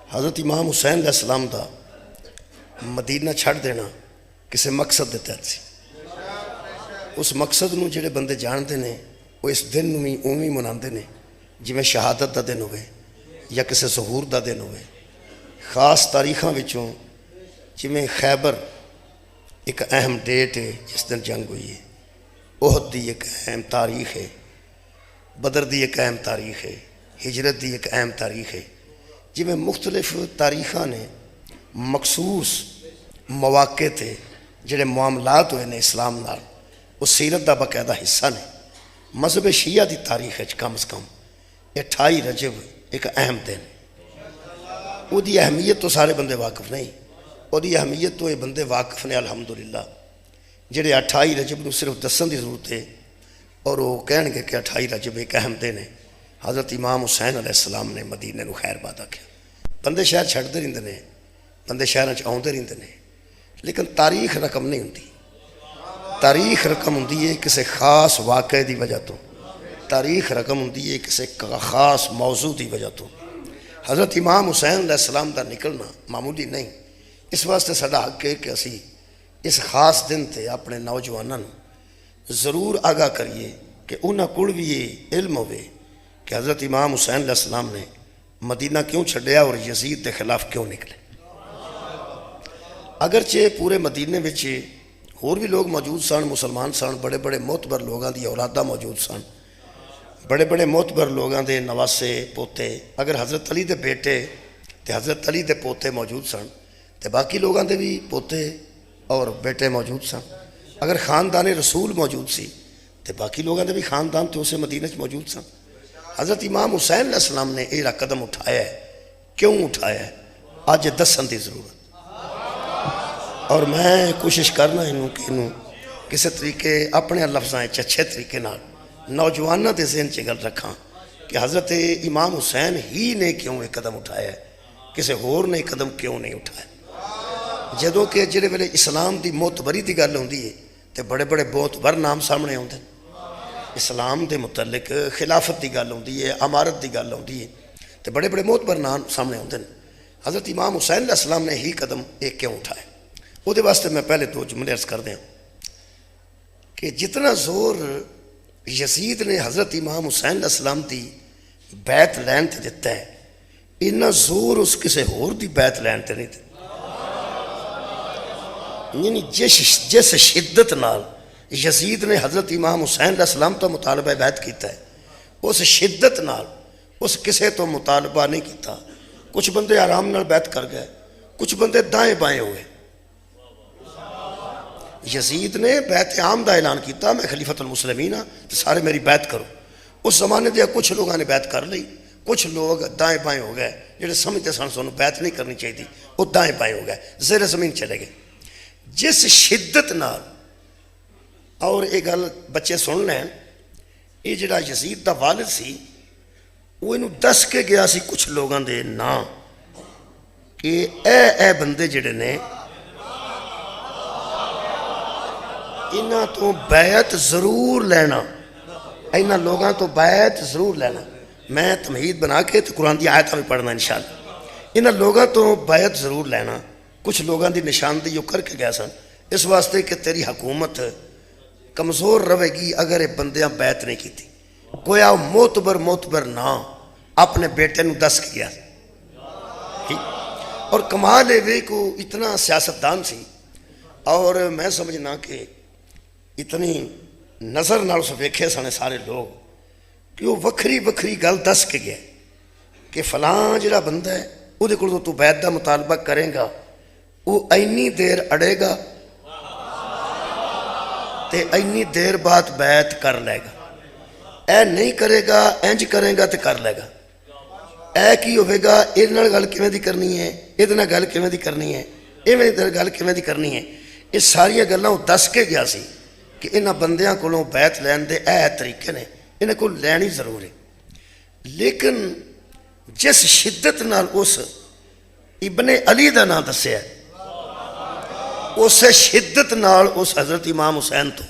हज़रत इमाम हुसैन अलैहिस्सलाम दा मदीना छड़ देना किसी मकसद के तहत सी। उस मकसद नूं जिहड़े बंदे जानते हैं वो इस दिन नूं भी उवें मनाते हैं जिवें शहादत का दिन होवे या किसी ज़हूर का दिन होवे। खास तारीखां विचों जिवें खैबर एक अहम डेट है जिस दिन जंग हुई है, ओहद की एक अहम तारीख है, बदर की एक अहम तारीख है, हिजरत की एक अहम तारीख है। जिमें मुख्तलिफ तारीखां ने मखसूस मौके थे जिहड़े मामलात हुए ने इस्लाम नाल वो सीरत का बाकायदा हिस्सा ने। मजहब शिया की तारीख कम अज़ कम 28 रजब एक अहम दिन। उसकी अहमियत तो सारे बंदे वाकिफ नहीं, उसकी अहमियत तो ये बंदे वाकिफ ने अल्हम्दुलिल्लाह। जिहड़े 28 रजब को सिर्फ दसन की जरूरत है और वो कहेंगे कि 28 रजब एक अहम दिन है। हज़रत इमाम हुसैन अलैहिस्सलाम ने मदीने को खैरबाद आख्या। बंदे शहर छड्डते रहिंदे ने, बंदे शहरों आउंदे रहिंदे ने, लेकिन तारीख रकम नहीं होंदी। तारीख रकम होंदी है किसी खास वाक़े की वजह तो, तारीख रकम होंदी है किसी खास मौजू की वजह तो। हज़रत इमाम हुसैन अलैहिस्सलाम का निकलना मामूली नहीं। इस वास्ते साडा हक है कि असी इस खास दिन ते अपने नौजवानों जरूर आगाह करिए कि उन्होंने कोल भी ये इल्म होवे कि हज़रत इमाम हुसैन अलैहिस्सलाम ने मदीना क्यों छड्डिया और यजीद के खिलाफ क्यों निकले। अगरचे पूरे मदीने में होर भी लोग मौजूद सन, मुसलमान सन, बड़े बड़े मोतबर लोगों की औलादा मौजूद सन, बड़े बड़े मोतबर लोगों के नवासे पोते। अगर हज़रत अली के बेटे तो हज़रत अली के पोते मौजूद सन तो बाकी लोगों के भी पोते और बेटे मौजूद सन। अगर खानदान रसूल मौजूद सी तो बाकी लोगों के भी खानदान तो उस मदीने मौजूद सन। हज़रत इमाम हुसैन अलैहिस्सलाम ने यह कदम उठाया है, क्यों उठाया है अज दसन की जरूरत। और मैं कोशिश करना इनू कि इनू किसी तरीके अपने लफ्ज़ों अच्छे तरीके नाल नौजवानों के ज़हन च गल रखा कि हज़रत इमाम हुसैन ही ने क्यों एक कदम उठाया है, किसी होर ने कदम क्यों नहीं उठाया। जदों कि जिहड़े वेले इस्लाम की मोतबरी की गल होंदी है तो बड़े बड़े मोतबर नाम सामने आउंदे ने। इस्लाम के मुतलक खिलाफत की गल होंदी है, अमारत की गल होंदी है तो बड़े बड़े मोतबर नाम सामने आउंदे ने। हज़रत इमाम हुसैन अलैहिस्सलाम ने ही कदम एक क्यों उठाया, वो वास्ते मैं पहले दो जुमले अर्ज कर दें कि जितना जोर यजीद ने हज़रत इमाम हुसैन अलैहिस्सलाम की बैत लैन ते दिता है, इन्ना जोर उस किसी होर की बैत लैन ते नहीं। यानी जिस शिद्दत नाल यजीद ने हज़रत इमाम हुसैन अलैहिस्सलाम तो मुतालबा बैत किया है, उस शिद्दत नाल उस किसी तो मुतालबा नहीं किया। कुछ बंदे आराम नाल बैत कर गए, कुछ बंदे दाएं बाएं हुए। यजीद ने बैत आम का ऐलान किया, मैं खलीफतुल मुस्लिमीन हाँ तो सारे मेरी बैत करो। उस जमाने के कुछ लोगों ने बैत कर ली, कुछ लोग दाएं बाएं हो गए। जो समझते सन सोनू बैत नहीं करनी चाहिए वो दाएं बाएं हो गए, ज़ेर ज़मीन चले गए। जिस शिद्दत नाल, और ये गल बच्चे सुन लैन, ये जिहड़ा यजीद का वालिद सी वो इनू दस के गया सी कुछ लोगों के नाम कि ए बंदे जिहड़े ने इन्हां तो बैत जरूर लेना, इन्हां लोगों तो बैत जरूर लेना। मैं तमहीद बना के तो कुरान की आयत भी पढ़ना इंशाअल्लाह। इन्हां लोगों तो बैत जरूर लेना। कुछ लोगों की निशानदेही करके गए सन इस वास्ते कि तेरी हुकूमत कमज़ोर रहेगी अगर ये बंदियां बैत नहीं की। कोया मोतबर ना अपने बेटे को दस के गया। और कमाल ये को इतना सियासतदान सी, और मैं समझना कि इतनी नज़र नाल उस वेखे सन सारे लोग कि वो वक्री वक्री गल दस के गया कि फलां जिहड़ा बंदा है वो को तू बैत का मुतालबा करेगा, वो इन्नी देर अड़ेगा तो इन्नी देर बाद बैत कर लेगा। ऐ नहीं करेगा, इंज करेगा तो कर लेगा। ऐ की होगा, ये गल किवें दी करनी है, ये गल किवें दी करनी है, इवें गल किवें दी करनी है। ये सारियां गल्लां वो दस के गया सी कि इन्हां बंदियां कोलों बैत लैन दे ऐ तरीके ने, इन्हां कोल लैनी जरूर है। लेकिन जिस शिद्दत नाल उस इब्ने अली का नाम दसिया, उस शिद्दत नाल उस हज़रत इमाम हुसैन तो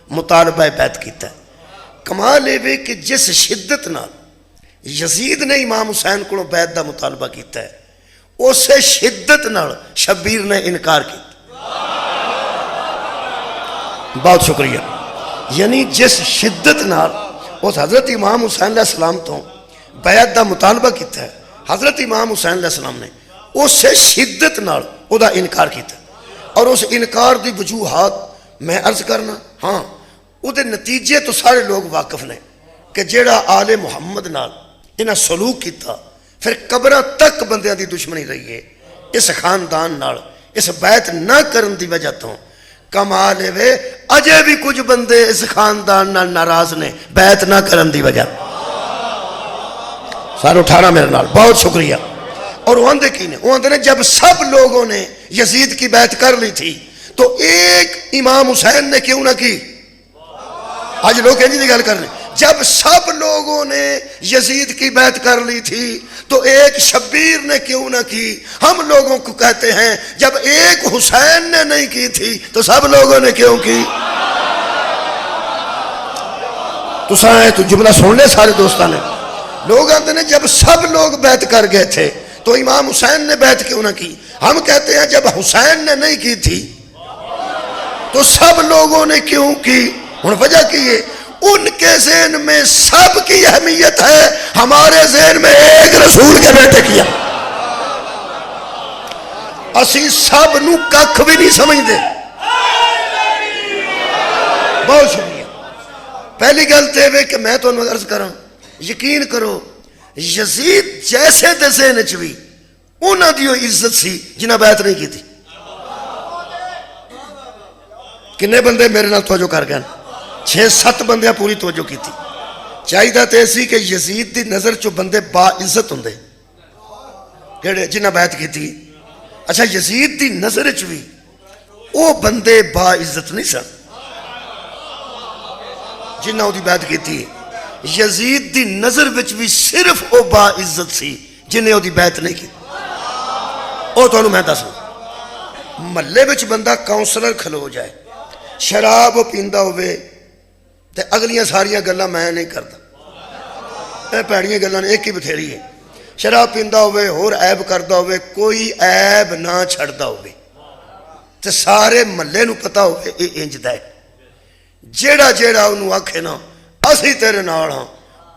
मुतालबा बैत किया। कमाल ये कि जिस शिद्दत नाल यजीद ने इमाम हुसैन को बैत का मुतालबा किया है, उसे शिद्दत नाल शब्बीर ने इनकार किया। बहुत शुक्रिया। यानी जिस शिद्दत नाल उस हज़रत इमाम हुसैन अलैहिस्सलाम तो बैत का मुतालबा किया है, हज़रत इमाम हुसैन अलैहिस्सलाम ने उस शिद्दत नाल उहदा इनकार किया। और उस इनकार की वजूहात मैं अर्ज करना, हाँ उहदे नतीजे तो सारे लोग वाकिफ ने कि जेड़ा आले मुहम्मद नाल इन्हां सलूक किया, फिर कब्रां तक बंदियां दी दुश्मनी रही है इस खानदान नाल, इस बैत न करन दी वजह तो। कमाल है अजे भी कुछ बंदे इस खानदान नाल नाराज ने बैत ना करन दी वजह। सारे उठाना मेरे नाल, बहुत शुक्रिया। और वो आंदे की ने, वो आंदे ने जब सब लोगों ने यजीद की बैत कर ली थी तो एक इमाम हुसैन ने क्यों ना की। आज लोग इंजी गल कर रहे, जब सब लोगों ने यजीद की बैत कर ली थी तो एक शब्बीर ने क्यों ना की। हम लोगों को कहते हैं जब एक हुसैन ने नहीं की थी तो सब लोगों ने क्यों की। तो जुमला सुन ले सारे दोस्तों ने। लोग आते हैं जब सब लोग बैत कर गए थे तो इमाम हुसैन ने बैत क्यों ना की। हम कहते हैं जब हुसैन ने नहीं की थी तो सब लोगों ने क्यों की। हुण वजह की है, उनके ज़हन में सब की अहमियत है, हमारे ज़हन में एक रसूल के बेटे किया। असी सब नू कख भी नहीं समझते। बहुत शुक्रिया। पहली गल तो है कि मैं तुहानू अर्ज करा, यकीन करो यजीद जैसे दे ज़हन च भी उन्हां दी इज्जत सी जिन्हां बैत नहीं की थी। किन्ने बंदे मेरे नाल तवज्जो कर गए, 6-7 बंदियां पूरी तवज्जो की थी। चाहिए तो सी कि यजीद की नज़र चो बंदे बाइज्जत होंदे किहड़े जिन्हां बैत की थी। अच्छा यजीद की नज़र च भी वो बंदे बाइज्जत नहीं सन जिन्हां उहदी बैत की थी। यजीद की नज़र विच भी सिर्फ वो बाइज्जत सी जिन्हें उहदी बैत नहीं की। वो तुहानू मैं दस, महल्ले विच बंदा काउंसलर खलो जाए, शराब पींदा होवे ते अगलियां सारियां गल्लां मैं नहीं करता, ये भैड़ियां गल्लां ने एक ही बथेरी है। शराब पींदा होवे, होर ऐब करदा होवे, कोई ऐब ना छड्डदा होवे ते सारे महल्ले नू पता होवे ये इंजदा है। जेड़ा जेड़ा उन्होंने आखे ना असी तेरे नाल हाँ,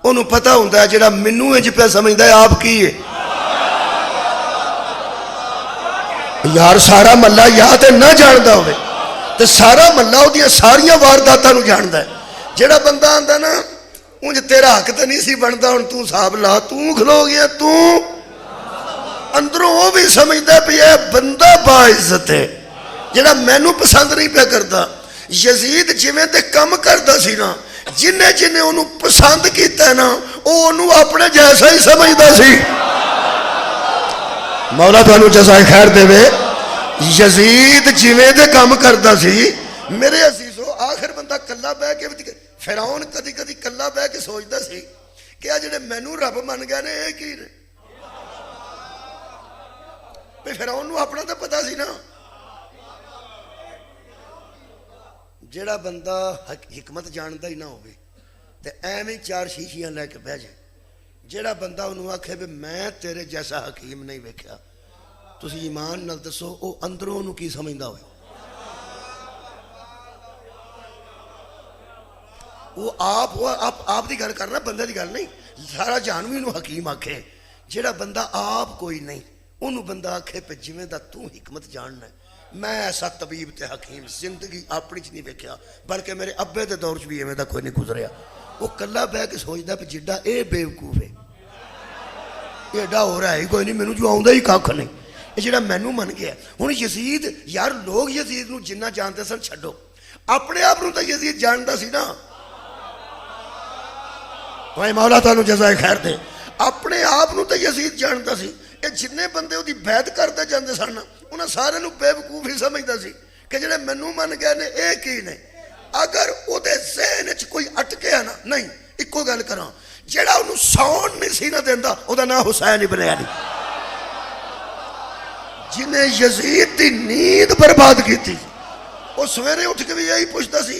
उन्होंने पता होंदा है जेड़ा मैनू इंज पे समझदा है आप की है। यार सारा महल्ला या तो ना जानता होवे ते सारा महल्ला उहदियां सारियां वारदातां नू जानदा है। जेड़ा बंदा आंदा ना उंज तेरा हक तो नहीं सी बनता, हुण तू हिसाब ला, तू खलो गया, तू अंदरों वो भी समझदा भी यह बंदा बाइज्जत है जेड़ा मैनू पसंद नहीं पे करता। यजीद जिवें ते कम करदा सी ना, जिन्हें जिन्हें उन्होंने पसंद किया ना वो उन्होंने अपने जैसा ही समझदा सी। मौला तुहानू जज़ाए खैर देवे। यजीद जिवें ते कम करदा सी मेरे अजीजो, आखिर बंदा कल्ला बह के, फिरौन कदी कदी कल्ला बह के सोचदा सी कि आ जिहड़े मैनू रब मन गए ने ये की ने। फिरौन नू अपना तो पता सी ना। जेड़ा बंदा हिकमत जानता ही ना होवे ते एवें 4 शीशियां लैके बह जाए। जेड़ा बंदा उन्होंने आखे भी मैं तेरे जैसा हकीम नहीं वेख्या, तुसी ईमान नाल दसो वो अंदरों उन्होंने की समझदा होवे। वो आप दी गल करना, बंदे दी गल नहीं। सारा जहान भी उन्होंने हकीम आखे। जेड़ा बंदा आप कोई नहीं उन्होंने बंदा आखे पे जिवें दा तू हिकमत जानना है, मैं ऐसा तबीब ते हकीम जिंदगी अपनी च नहीं वेख्या, बल्कि मेरे अब्बे के दौर च भी इवें दा कोई नहीं गुजरिया। वो कला बह के सोचता भी जिड्डा ये बेवकूफ है, एडा हो रहा है कोई नहीं, मैनू जो आउंदा ही कख नहीं, ये जिहड़ा मैनू मन गया। हुण यजीद, यार लोग यजीद नू जिन्ना जानते सन छड्डो, अपने आप नू तो यजीद जानता सी ना। भाई मौला तुहानू जज़ाए खैर दे। अपने आप नू तो यजीद जानता सी। ये जिन्ने बंदे उहदी बैत करते जाते सन उन्हें सारे बेवकूफ ही समझता सी कि जिहड़े मैनू मन गए ने ये की ने। अगर उहदे ज़हन च कोई अटकिया ना, नहीं इक्को गल करा, जेड़ा उन्होंने सौण नहीं सी ना देंदा उहदा नाम हुसैन इब्न अली। जिन्हें यजीद की नींद बर्बाद की थी, वो सवेरे उठ के भी यही पूछता सी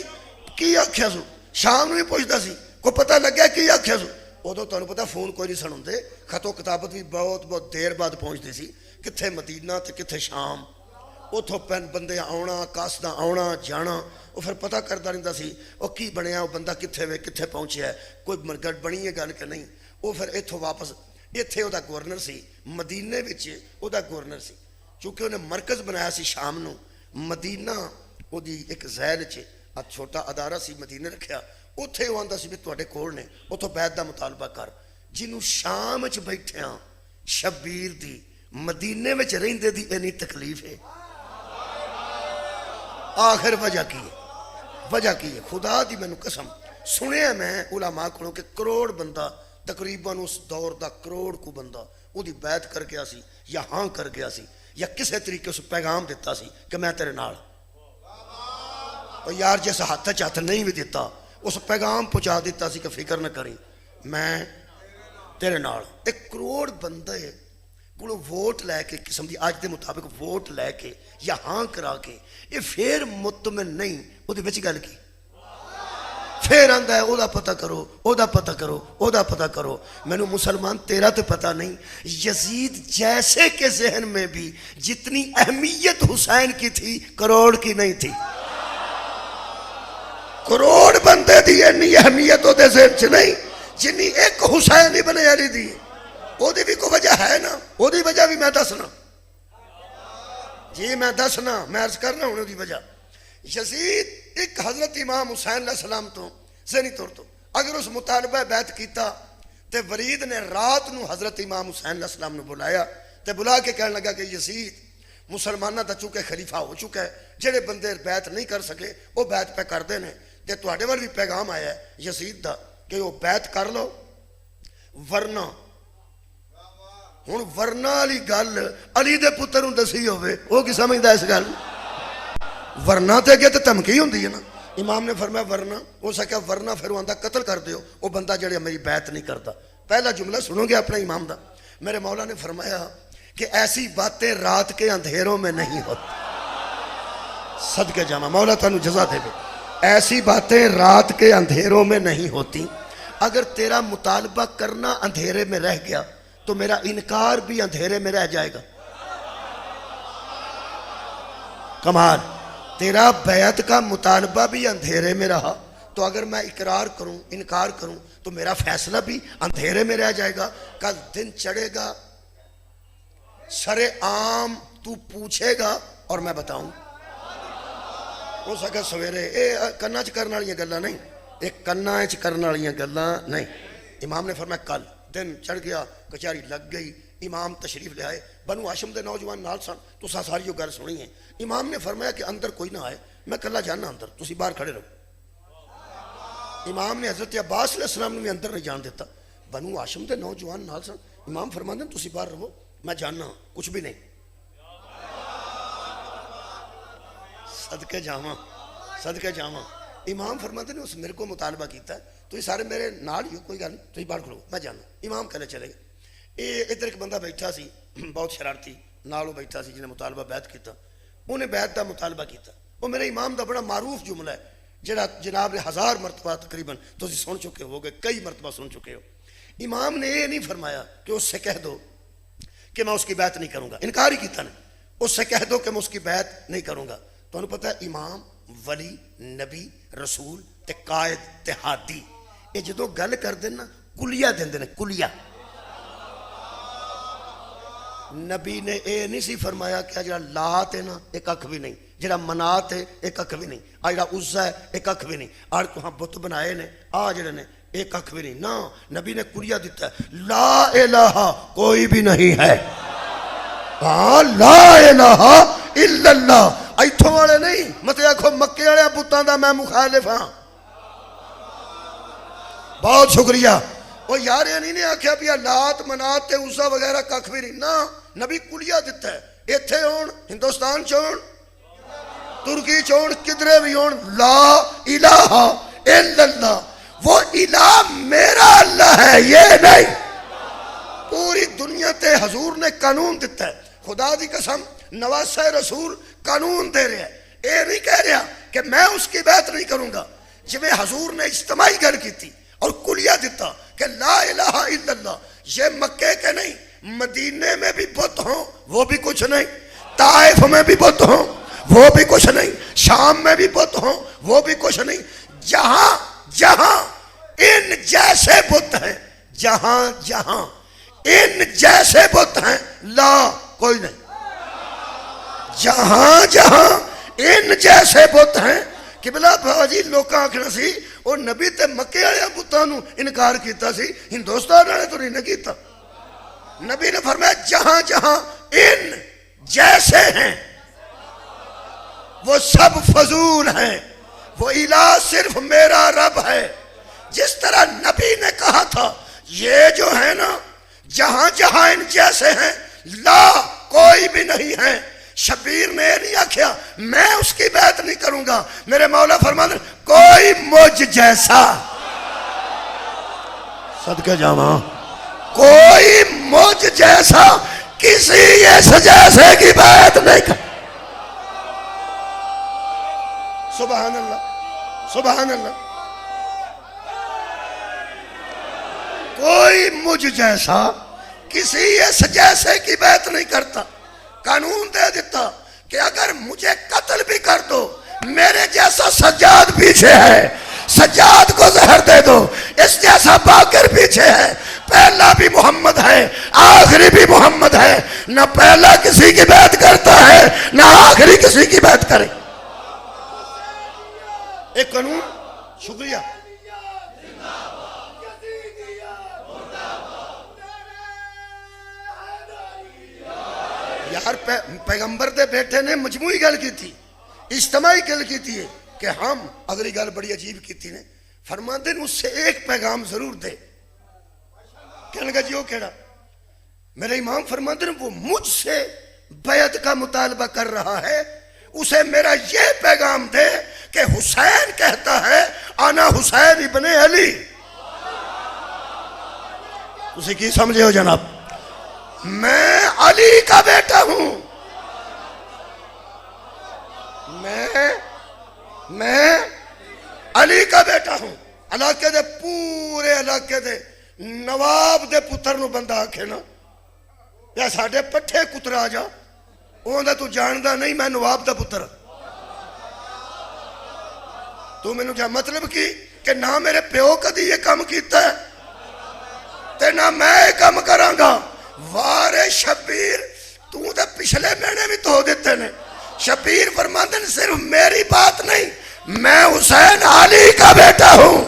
की आख्या सू, शाम भी पूछता सी, को पता लग्या की आख्या सू, उदों तुहानूं पता फोन कोई नहीं सन हुंदे, खतो किताबत भी बहुत बहुत देर बाद पहुँचती सी, कित्थे मदीना ते कित्थे शाम, उतों बंदे आउणा कासदा आउणा जाना, वो फिर पता करता रहिंदा सी वो की बनिया, वो बंदा कित्थे वे कित्थे पहुँचिया है, कोई गड़ बनी है गल कि नहीं। वो फिर इत्थों वापस इत्थे उहदा गवर्नर सी, मदीने विच उहदा गवर्नर सी, चूँकि उन्हें मरकज़ बनाया सी शाम नूं, मदीना उहदी एक ज़ैल च छोटा अदारा सी, मदीने रखिया, उत्थे वो आंदा सी भी तुहाडे कोल ने, उतों बैत दा मुतालबा कर। जिन्हों शाम च बैठिया शबीर दी मदीने में रहिंदे दी इन्नी तकलीफ है, आखिर वजह की है? वजह की है? खुदा दी मैनू कसम सुनिया मैं उलामा कोलों कि करोड़ बंदा तकरीबन उस दौर का करोड़ को बंदा उहदी बैत कर गया सी, या हाँ कर गया सी, या किसी तरीके उस पैगाम दिता सी कि मैं तेरे नाल। और यार जिस हाथ च हथ नहीं भी दिता उस पैगाम पहुँचा दिता सी कि फिक्र न करी मैं तेरे नाल। एक करोड़ बंदे को वोट लैके किस्म की अज के मुताबिक वोट लैके या हाँ करा के ये फिर मुतमिन नहीं वो गल की, फिर आंदा है ओदा पता करो, ओदा पता करो, ओदा पता करो। मैनू मुसलमान तेरा तो पता नहीं, यजीद जैसे के जहन में भी जितनी अहमियत हुसैन की थी करोड़ की नहीं थी। करोड़ बंदे दी इन्नी अहमियत ओदे जहन च नहीं जिन्नी एक हुसैन इब्न अली दी। ओदी भी कोई वजह है ना, ओदी वजह भी मैं दसना जी, मैं दसना, मैं अर्ज करना हूं ओदी वजह। यजीद एक हजरत इमाम हुसैन अलैहिस्सलाम तो ज़हनी तौर तो अगर उस मुतालबा बैत किया तो वरीद ने रात को हजरत इमाम हुसैन अलैहिस्सलाम ने बुलाया तो बुला के कहने लगा कि यजीद मुसलमाना का चूंकि खलीफा हो चुका है, जेडे बंदे बैत नहीं कर सके वो बैत पे करते हैं, तो तुहाडे वाल भी पैगाम आया है यजीद का कि वो बैत कर लो, वरना हुण वरना वाली गल अली दे पुत्र नूं दसी होवे वो की समझदा इस गल। वरना तो अगे तो धमकी होंदी है ना। इमाम ने फरमाया वरना, हो सके वरना फिर आंदा कतल कर दियो वो बंदा जेड़ा मेरी बैत नहीं करता। पहला जुमला सुनोगे अपने इमाम का, मेरे मौला ने फरमाया कि ऐसी बातें रात के अंधेरों में नहीं होती। सदके जामा मौला तुहानू जज़ा देवे। ऐसी बातें रात के अंधेरों में नहीं होती। अगर तेरा मुतालबा करना अंधेरे में रह गया तो मेरा इनकार भी अंधेरे में रह जाएगा। कमाल, तेरा बैत का मुतालबा भी अंधेरे में रहा तो अगर मैं इकरार करूं इनकार करूं तो मेरा फैसला भी अंधेरे में रह जाएगा। कल दिन चढ़ेगा सरे आम तू पूछेगा और मैं बताऊं। हो सके सवेरे ये कन्ना च करने वाली गल्लां नहीं, एक कन्ना च करने वाली गल्लां नहीं। इमाम ने फरमाया कल दिन चढ़ गया, कचहरी लग गई, इमाम तशरीफ ले आए, बनु हाशिम के नौजवान नाल सन, तुसां सारी जो गल सुनी है। इमाम ने फरमाया कि अंदर कोई ना आए, मैं कला जाना अंदर, तुसी बाहर खड़े रहो। इमाम ने हजरत अब्बास अलैहिस्सलाम ने भी अंदर नहीं जान देता। बनु हाशिम के नौजवान नाल सन, इमाम फरमाते तुसी बाहर रहो, मैं जाना कुछ भी नहीं। सदके जावा, सदके जावा। इमाम फरमाते ने उस मेरे को मुतालबा किया, तो ये सारे मेरे नाल ही हो, कोई गल नहीं, तुम बाहर खड़ो, मैं जाना। इमाम कहने चले गए। ये इधर एक बंदा बैठा सी बहुत शरारती, नालों बैठा सी जिन्हें मुतालबा बैत किया, उन्हें बैत का मुतालबा किया। वो मेरे इमाम का बड़ा मारूफ जुमला है जिहड़ा जनाब ने 1000 मरतबा तकरीबन तुम सुन चुके हो, कई मरतबा सुन चुके हो। इमाम ने यह नहीं फरमाया कि उससे कह दो कि मैं उसकी बैत नहीं करूँगा, इनकार ही किया ने। उससे कह दो कि मैं उसकी बैत नहीं करूँगा। तुहानू पता है इमाम वली नबी रसूल ते कायद ते हादी ये जो गल करते ना कुलिया देंदे ने, कुलिया। नबी ने यह नहीं सी फरमाया कि जरा लात है ना एक अख भी नहीं, जरा मनात है एक अख भी नहीं, आ जरा उज्जा है एक अख भी नहीं, आज तुहां बुत बनाए ने आ जड़े ने एक अख भी नहीं ना। नबी ने कुलिया दिता है, ला इलाहा कोई भी नहीं है। हाँ ला इलाहा इल्लल्लाह। इथों वाले नहीं मत आखो मक्के वाले पुत्तां दा मैं मुखालिफ हाँ। बहुत शुक्रिया। वो यार ये नहीं आख्या भी लात मनात ते उसा वगैरह कख भी नहीं ना। नबी कुलिया दिता है, इत्थे होण हिंदुस्तान च होण तुर्की च होण किधरे भी होण, ला इलाहा इल्लल्लाह। वो इलाह मेरा अल्लाह है ये नहीं। पूरी दुनिया ते हजूर ने कानून दिता है। खुदा दी कसम नवासा रसूल कानून दे रहा है, ये नहीं कह रहा कि मैं उसकी बात नहीं करूंगा। जिवें हजूर ने इज्तिमाई गल की और कुलिया दिता कि ला इलाहा इल्लल्लाह, ये मक्के के नहीं, मदीने में भी बुत हों वो भी कुछ नहीं, ताइफ में भी बुत हों वो भी कुछ नहीं, शाम में भी बुत हों वो भी कुछ नहीं, जहां जहां इन जैसे बुत हैं, जहां जहां इन जैसे बुत हैं, ला कोई नहीं, जहां जहां इन जैसे बुत हैं। किबला भाजी लोग आखना सी वो नबी ते मक्के वाले बुतों नूं इनकार किया सी, हिंदुस्तान वाले तो नहीं किया। नबी ने फरमाया जहां जहां इन जैसे हैं वो सब फजूल हैं, वो इला सिर्फ मेरा रब है। जिस तरह नबी ने कहा था ये जो है ना जहां जहां इन जैसे हैं, ला कोई भी नहीं है। शबीर ने नहीं आख्या मैं उसकी बात नहीं करूंगा, मेरे मौला फरमाते कोई मुझ जैसा, सदके जावा, कोई मुझ जैसा किसी इस जैसे की बात नहीं कर। सुभान अल्लाह, सुभान अल्लाह। कोई मुझ जैसा किसी इस जैसे की बात नहीं करता। कानून दे देता कि अगर मुझे कत्ल भी कर दो, मेरे जैसा सज्जाद पीछे है, सज्जाद को जहर दे दो, इस जैसा बाकर पीछे है, पहला भी मोहम्मद है आखिरी भी मोहम्मद है, ना पहला किसी की बात करता है ना आखिरी किसी की बात करे। एक कानून, शुक्रिया। यार पैगंबर दे बेटे ने मजमूई गल की थी, इज्तमाई गल की थी कि हम अगली गल बड़ी अजीब की थी ने, फरमाते उससे एक पैगाम जरूर दे। कहने लगा जी वो केड़ा? मेरे इमाम फरमाते वो मुझसे बैत का मुतालबा कर रहा है, उसे मेरा ये पैगाम दे कि हुसैन कहता है आना हुसैन इब्ने अली। तुसी की समझे हो जनाब? मैं अली का बेटा हूं, मैं अली का बेटा हूं। इलाके दे पूरे इलाके दे नवाब दे पुत्र नु बंदा आखे ना या साडे पट्ठे कुतरा जा, ओंदा तू जानदा नहीं मैं नवाब दा पुत्र। तू मैनू क्या मतलब कि ना मेरे प्यो कदी ये काम कीता है ते ना मैं ये काम करांगा। वारे शबीर तू तो पिछले महीने भी धो देते ने। शबीर फरमाते ने सिर्फ मेरी बात नहीं, मैं हुसैन अली का बेटा हूं।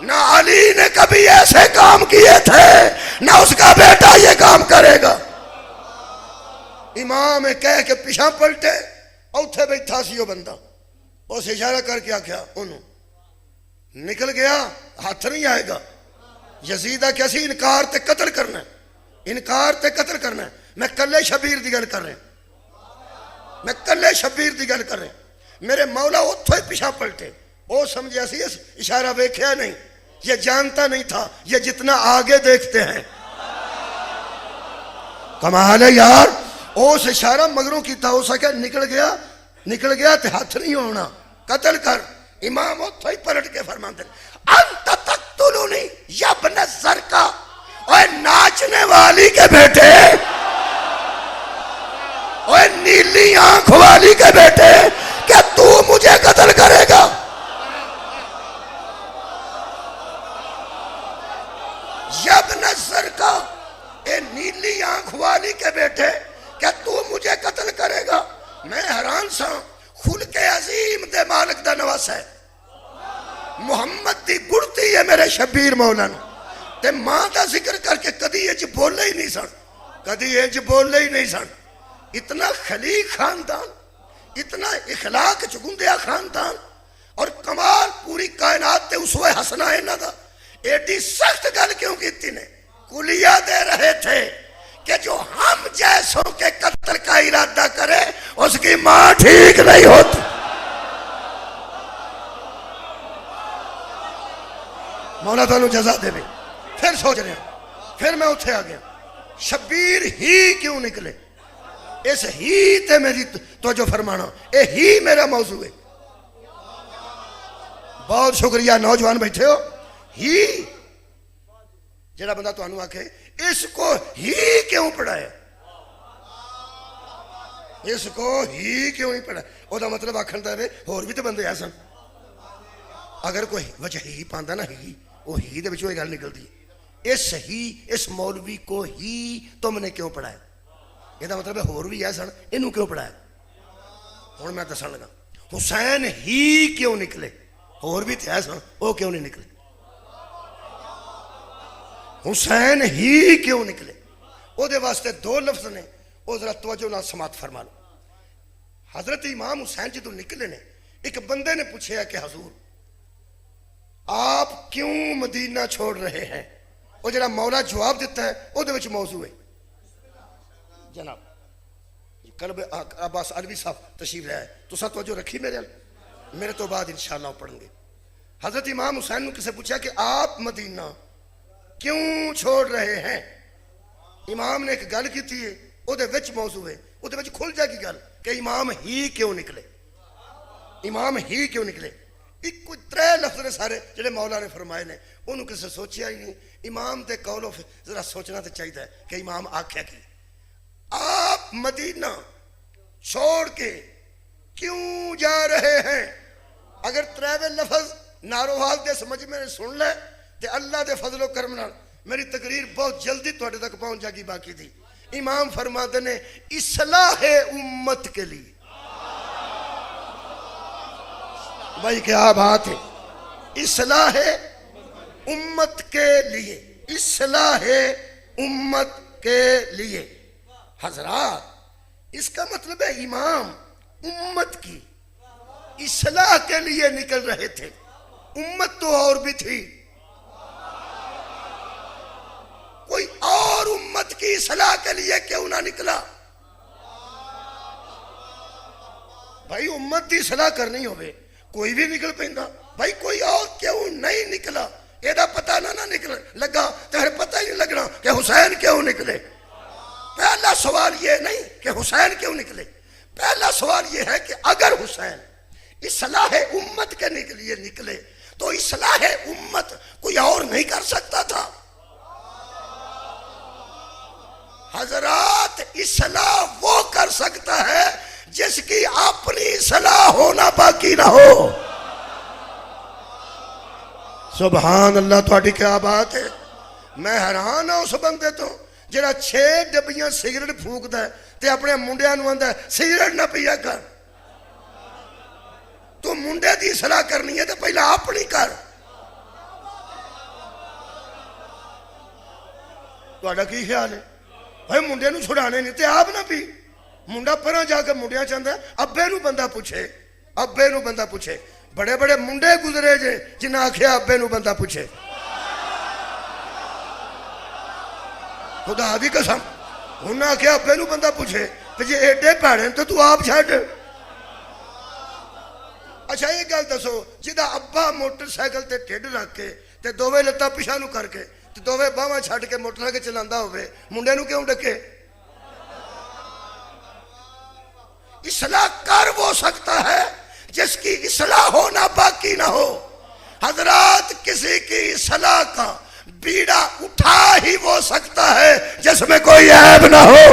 ना अली ने कभी ऐसे काम किए थे ना उसका बेटा ये काम करेगा। इमाम कह के पिछा पलटे, उथे बैठा सी वो बंदा, उस इशारा करके आख्या ओनू निकल गया, हाथ नहीं आएगा। यजीदा कैसी इनकार ते कत्ल करना, इनकार ते कत्ल करना। मैं कले शबीर की गल कर रहा, मैं कले शबीर की गल कर रहा। मेरे मौला उतो ही पिछा पलटे, वो समझा सी इशारा वेख्या नहीं, ये जानता नहीं था ये जितना आगे देखते हैं। कमाल है यार, उस इशारा मगरों किया हो सके निकल गया ते हाथ नहीं होना, कत्ल कर। इमाम उतो ही पलट के फरमाते अंत तख्तुलूनी या इब्न ज़रका, ओए नाचने वाली के बेटे, ओए नीली आंख वाली के बेटे, क्या तू मुझे कत्ल करेगा? या इब्न ज़रका, ए नीली आंख वाली के बेटे, क्या तू मुझे कत्ल करेगा? मैं हैरान सा, खुल के अजीम दे मालिक दा नवासा है, मुहम्मद दी गुड़ती है मेरे शबीर मौला ने। ते मां का जिक्र करके कदी इंज बोले ही नहीं सन, कदी इंज बोले ही नहीं सन। इतना खलीक खानदान, इतना इखलाक चुगुंदिया खानदान, और कमाल पूरी कायनात ते उसवे हसना है ना दा। एडी सख्त गल क्यों की ने? कुलिया दे रहे थे कि जो हम जैसों के कत्ल का इरादा करे उसकी मां ठीक नहीं होती। मौला थानू जजा देवे। फिर सोच रहे, फिर मैं उठे आ गया, शबीर ही क्यों निकले? इस ही ते मेरी तवज्जो फरमाना, ये ही मेरा मौजू है। बहुत शुक्रिया नौजवान बैठे हो। ही जेड़ा बंदा तुहानू आखे इसको ही क्यों पढ़ाया, इसको ही क्यों नहीं पढ़ाया, ओदा मतलब आखन दा वे होर भी तो बंदे है सन। अगर कोई वजह ही पांदा ना ही, वो ही दे विचों गल निकलदी इस मौलवी को ही तुमने क्यों पढ़ाया, ਇਹਦਾ मतलब है होर भी है सन, इनू क्यों पढ़ाया। हुण मैं दसन लगा हुसैन ही क्यों निकले, होर भी तो है सन, वो क्यों नहीं निकले। हुसैन ही क्यों निकले, ਉਹਦੇ वास्ते दो लफ्ज ने, वो जरा तवज्जो नाल समात फरमा लो। हजरत इमाम हुसैन जो निकले ने, एक बंदे ने पूछा कि हजूर आप क्यों मदीना छोड़ रहे हैं, वो जरा मौला जवाब दिता है ਉਹਦੇ ਵਿੱਚ मौजू है। जनाब कलब अब्बास अलवी साहब तशरीफ लाए, तुसा तवज्जो रखी मेरे तो बाद इंशाअल्लाह पढ़ेंगे। हजरत इमाम हुसैन ने किसे पूछा कि आप मदीना क्यों छोड़ रहे हैं, इमाम ने एक गल की थी, ਉਹਦੇ ਵਿੱਚ मौजू है, ਉਹਦੇ ਵਿੱਚ खुल जाएगी गल कि इमाम ही क्यों निकले, इमाम ही क्यों निकले। एक कोई त्रै लफ्ज ने सारे जेडे मौला ने फरमाए ने, उन्होंने किसी सोचा ही नहीं। इमाम के कौलों जरा सोचना तो चाहिए कि इमाम आख्या की आप मदीना छोड़ के क्यों जा रहे हैं। अगर त्रैवे लफज नारोवाल के समझ में सुन ले तो अल्लाह के फजलो करम नाल मेरी तकरीर बहुत जल्दी तुहाडे तक पहुंच जाएगी। बाकी थी इमाम फरमाते ने इस्लाह उम्मत के लिए, भाई क्या बात है, इस्लाह उम्मत के लिए, इस्लाह उम्मत के लिए। हजरात इसका मतलब है इमाम उम्मत की इस्लाह के लिए निकल रहे थे, उम्मत तो और भी थी, कोई और उम्मत की इस्लाह के लिए क्यों ना निकला। भाई उम्मत की इस्लाह करनी होवे कोई भी निकल पैंदा, भाई कोई और क्यों नहीं निकला, एदा पता ना निकल लगा तो फिर पता ही नहीं लगना कि हुसैन क्यों निकले। पहला सवाल ये नहीं कि हुसैन क्यों निकले, पहला सवाल ये है कि अगर हुसैन इस्लाह उम्मत के लिए निकले तो इस्लाह उम्मत कोई और नहीं कर सकता था। हजरात इस्लाह वो कर सकता है जिसकी अपनी इस्लाह होना बाकी ना हो। सुभान अल्लाह, तुहाडी क्या बात है। मैं हैरान हाँ उस बंदे तो जेड़ा 6 डब्बियां सिगरेट फूकता है ते अपने मुंडिया नूं आंदा सिगरेट ना पिया कर। तू मुंडे की सलाह करनी है तो पहला अपनी कर। तुहाडा की ख्याल है भाई मुंडे नूं छुड़ाने नहीं ते आप ना पी। मुंडा परां जाके मुंडिया चाहता अब्बे नूं बंदा पूछे, अब्बे नूं बंदा पूछे। बड़े बड़े मुंडे गुजरे जे जिन्हें आख्या अब्बे नूं बंदा पूछे। खुदा दी कसम उन्हें आख्या अब्बे नूं बंदा पूछे तो जे एडे भैड़े तो तू आप छड्ड। अच्छा ये गल दसो जिदा अब्बा मोटरसाइकिल ते ढिड रख के ते दोवे लत्तां पिछा नूं करके ते दोवे बाहां छड्ड के मोटरसाइकिल चलांदा होवे मुंडे नूं क्यों डके। इस्लाह कर वो सकता है जिसकी इस्लाह होना बाकी ना हो। हजरात किसी की इस्लाह का बीड़ा उठा ही वो सकता है जिसमें कोई ऐब ना हो।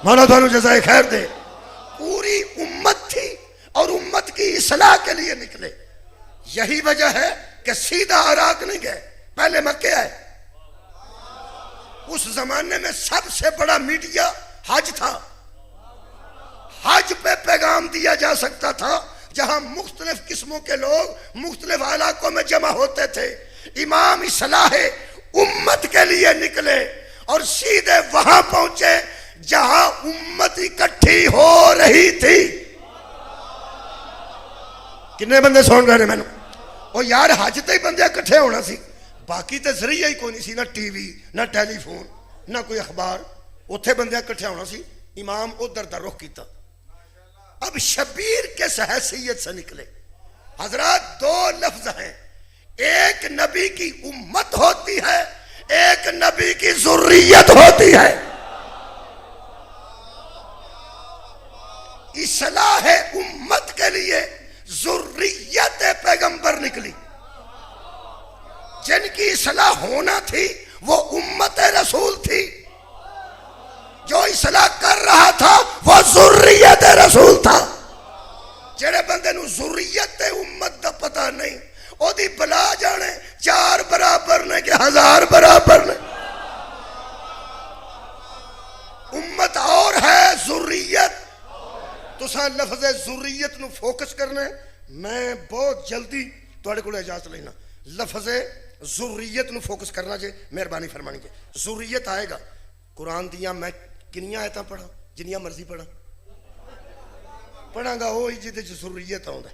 मौला थानू जज़ाए खैर दे। पूरी उम्मत थी और उम्मत की इस्लाह के लिए निकले। यही वजह है कि सीधा इराक नहीं गए, पहले मक्के आए। उस जमाने में सबसे बड़ा मीडिया हज था। हज पे पैगाम दिया जा सकता था जहां मुख्तलिफ किस्मों के लोग मुख्तलिफ इलाकों में जमा होते थे। इमाम इस्लाह उम्मत के लिए निकले और सीधे वहां पहुंचे जहां उम्मत इकट्ठी हो रही थी। किन्ने बंदे सुन रहे मैनू? और यार हज ते ही बंदे इकट्ठे होना सी, बाकी तो जरिया ही कोई नहीं सी, ना टीवी ना टेलीफोन ना कोई अखबार। उत्थे बंदे इकट्ठे होना सी, इमाम उधर दा रुख किया। अब शबीर के हैसियत से निकले। हजरात दो लफ्ज हैं, एक नबी की उम्मत होती है, एक नबी की जुर्रियत होती है। इस्लाह उम्मत के लिए जुर्रियत पैगंबर निकली। जिनकी इसलाह होना थी वो उम्मत रसूल थी, जो इसलाह कर रहा था वो ज़ुर्रियत रसूल था। जेड़े बंदे नूं ज़ुर्रियत ते उम्मत दा पता नहीं, ओदी बला जाने 4 बराबर ने कि 1000 बराबर ने। उम्मत और है, ज़ुर्रियत। तुसां लफ्ज़ ज़ुर्रियत नूं फोकस करना है। मैं बहुत जल्दी तुहाडे कोल इजाजत लेना, लफ्ज़ ज़ुर्रियत नूं फोकस करना जे, मेहरबानी फरमानी जे। ज़ुर्रियत आएगा कुरान दियां मैं किनियां आयतां पढ़ा, जिन्नियां मर्जी पढ़ा, पढ़ांगा वही जिहदे च ज़ुर्रियत आउंदा,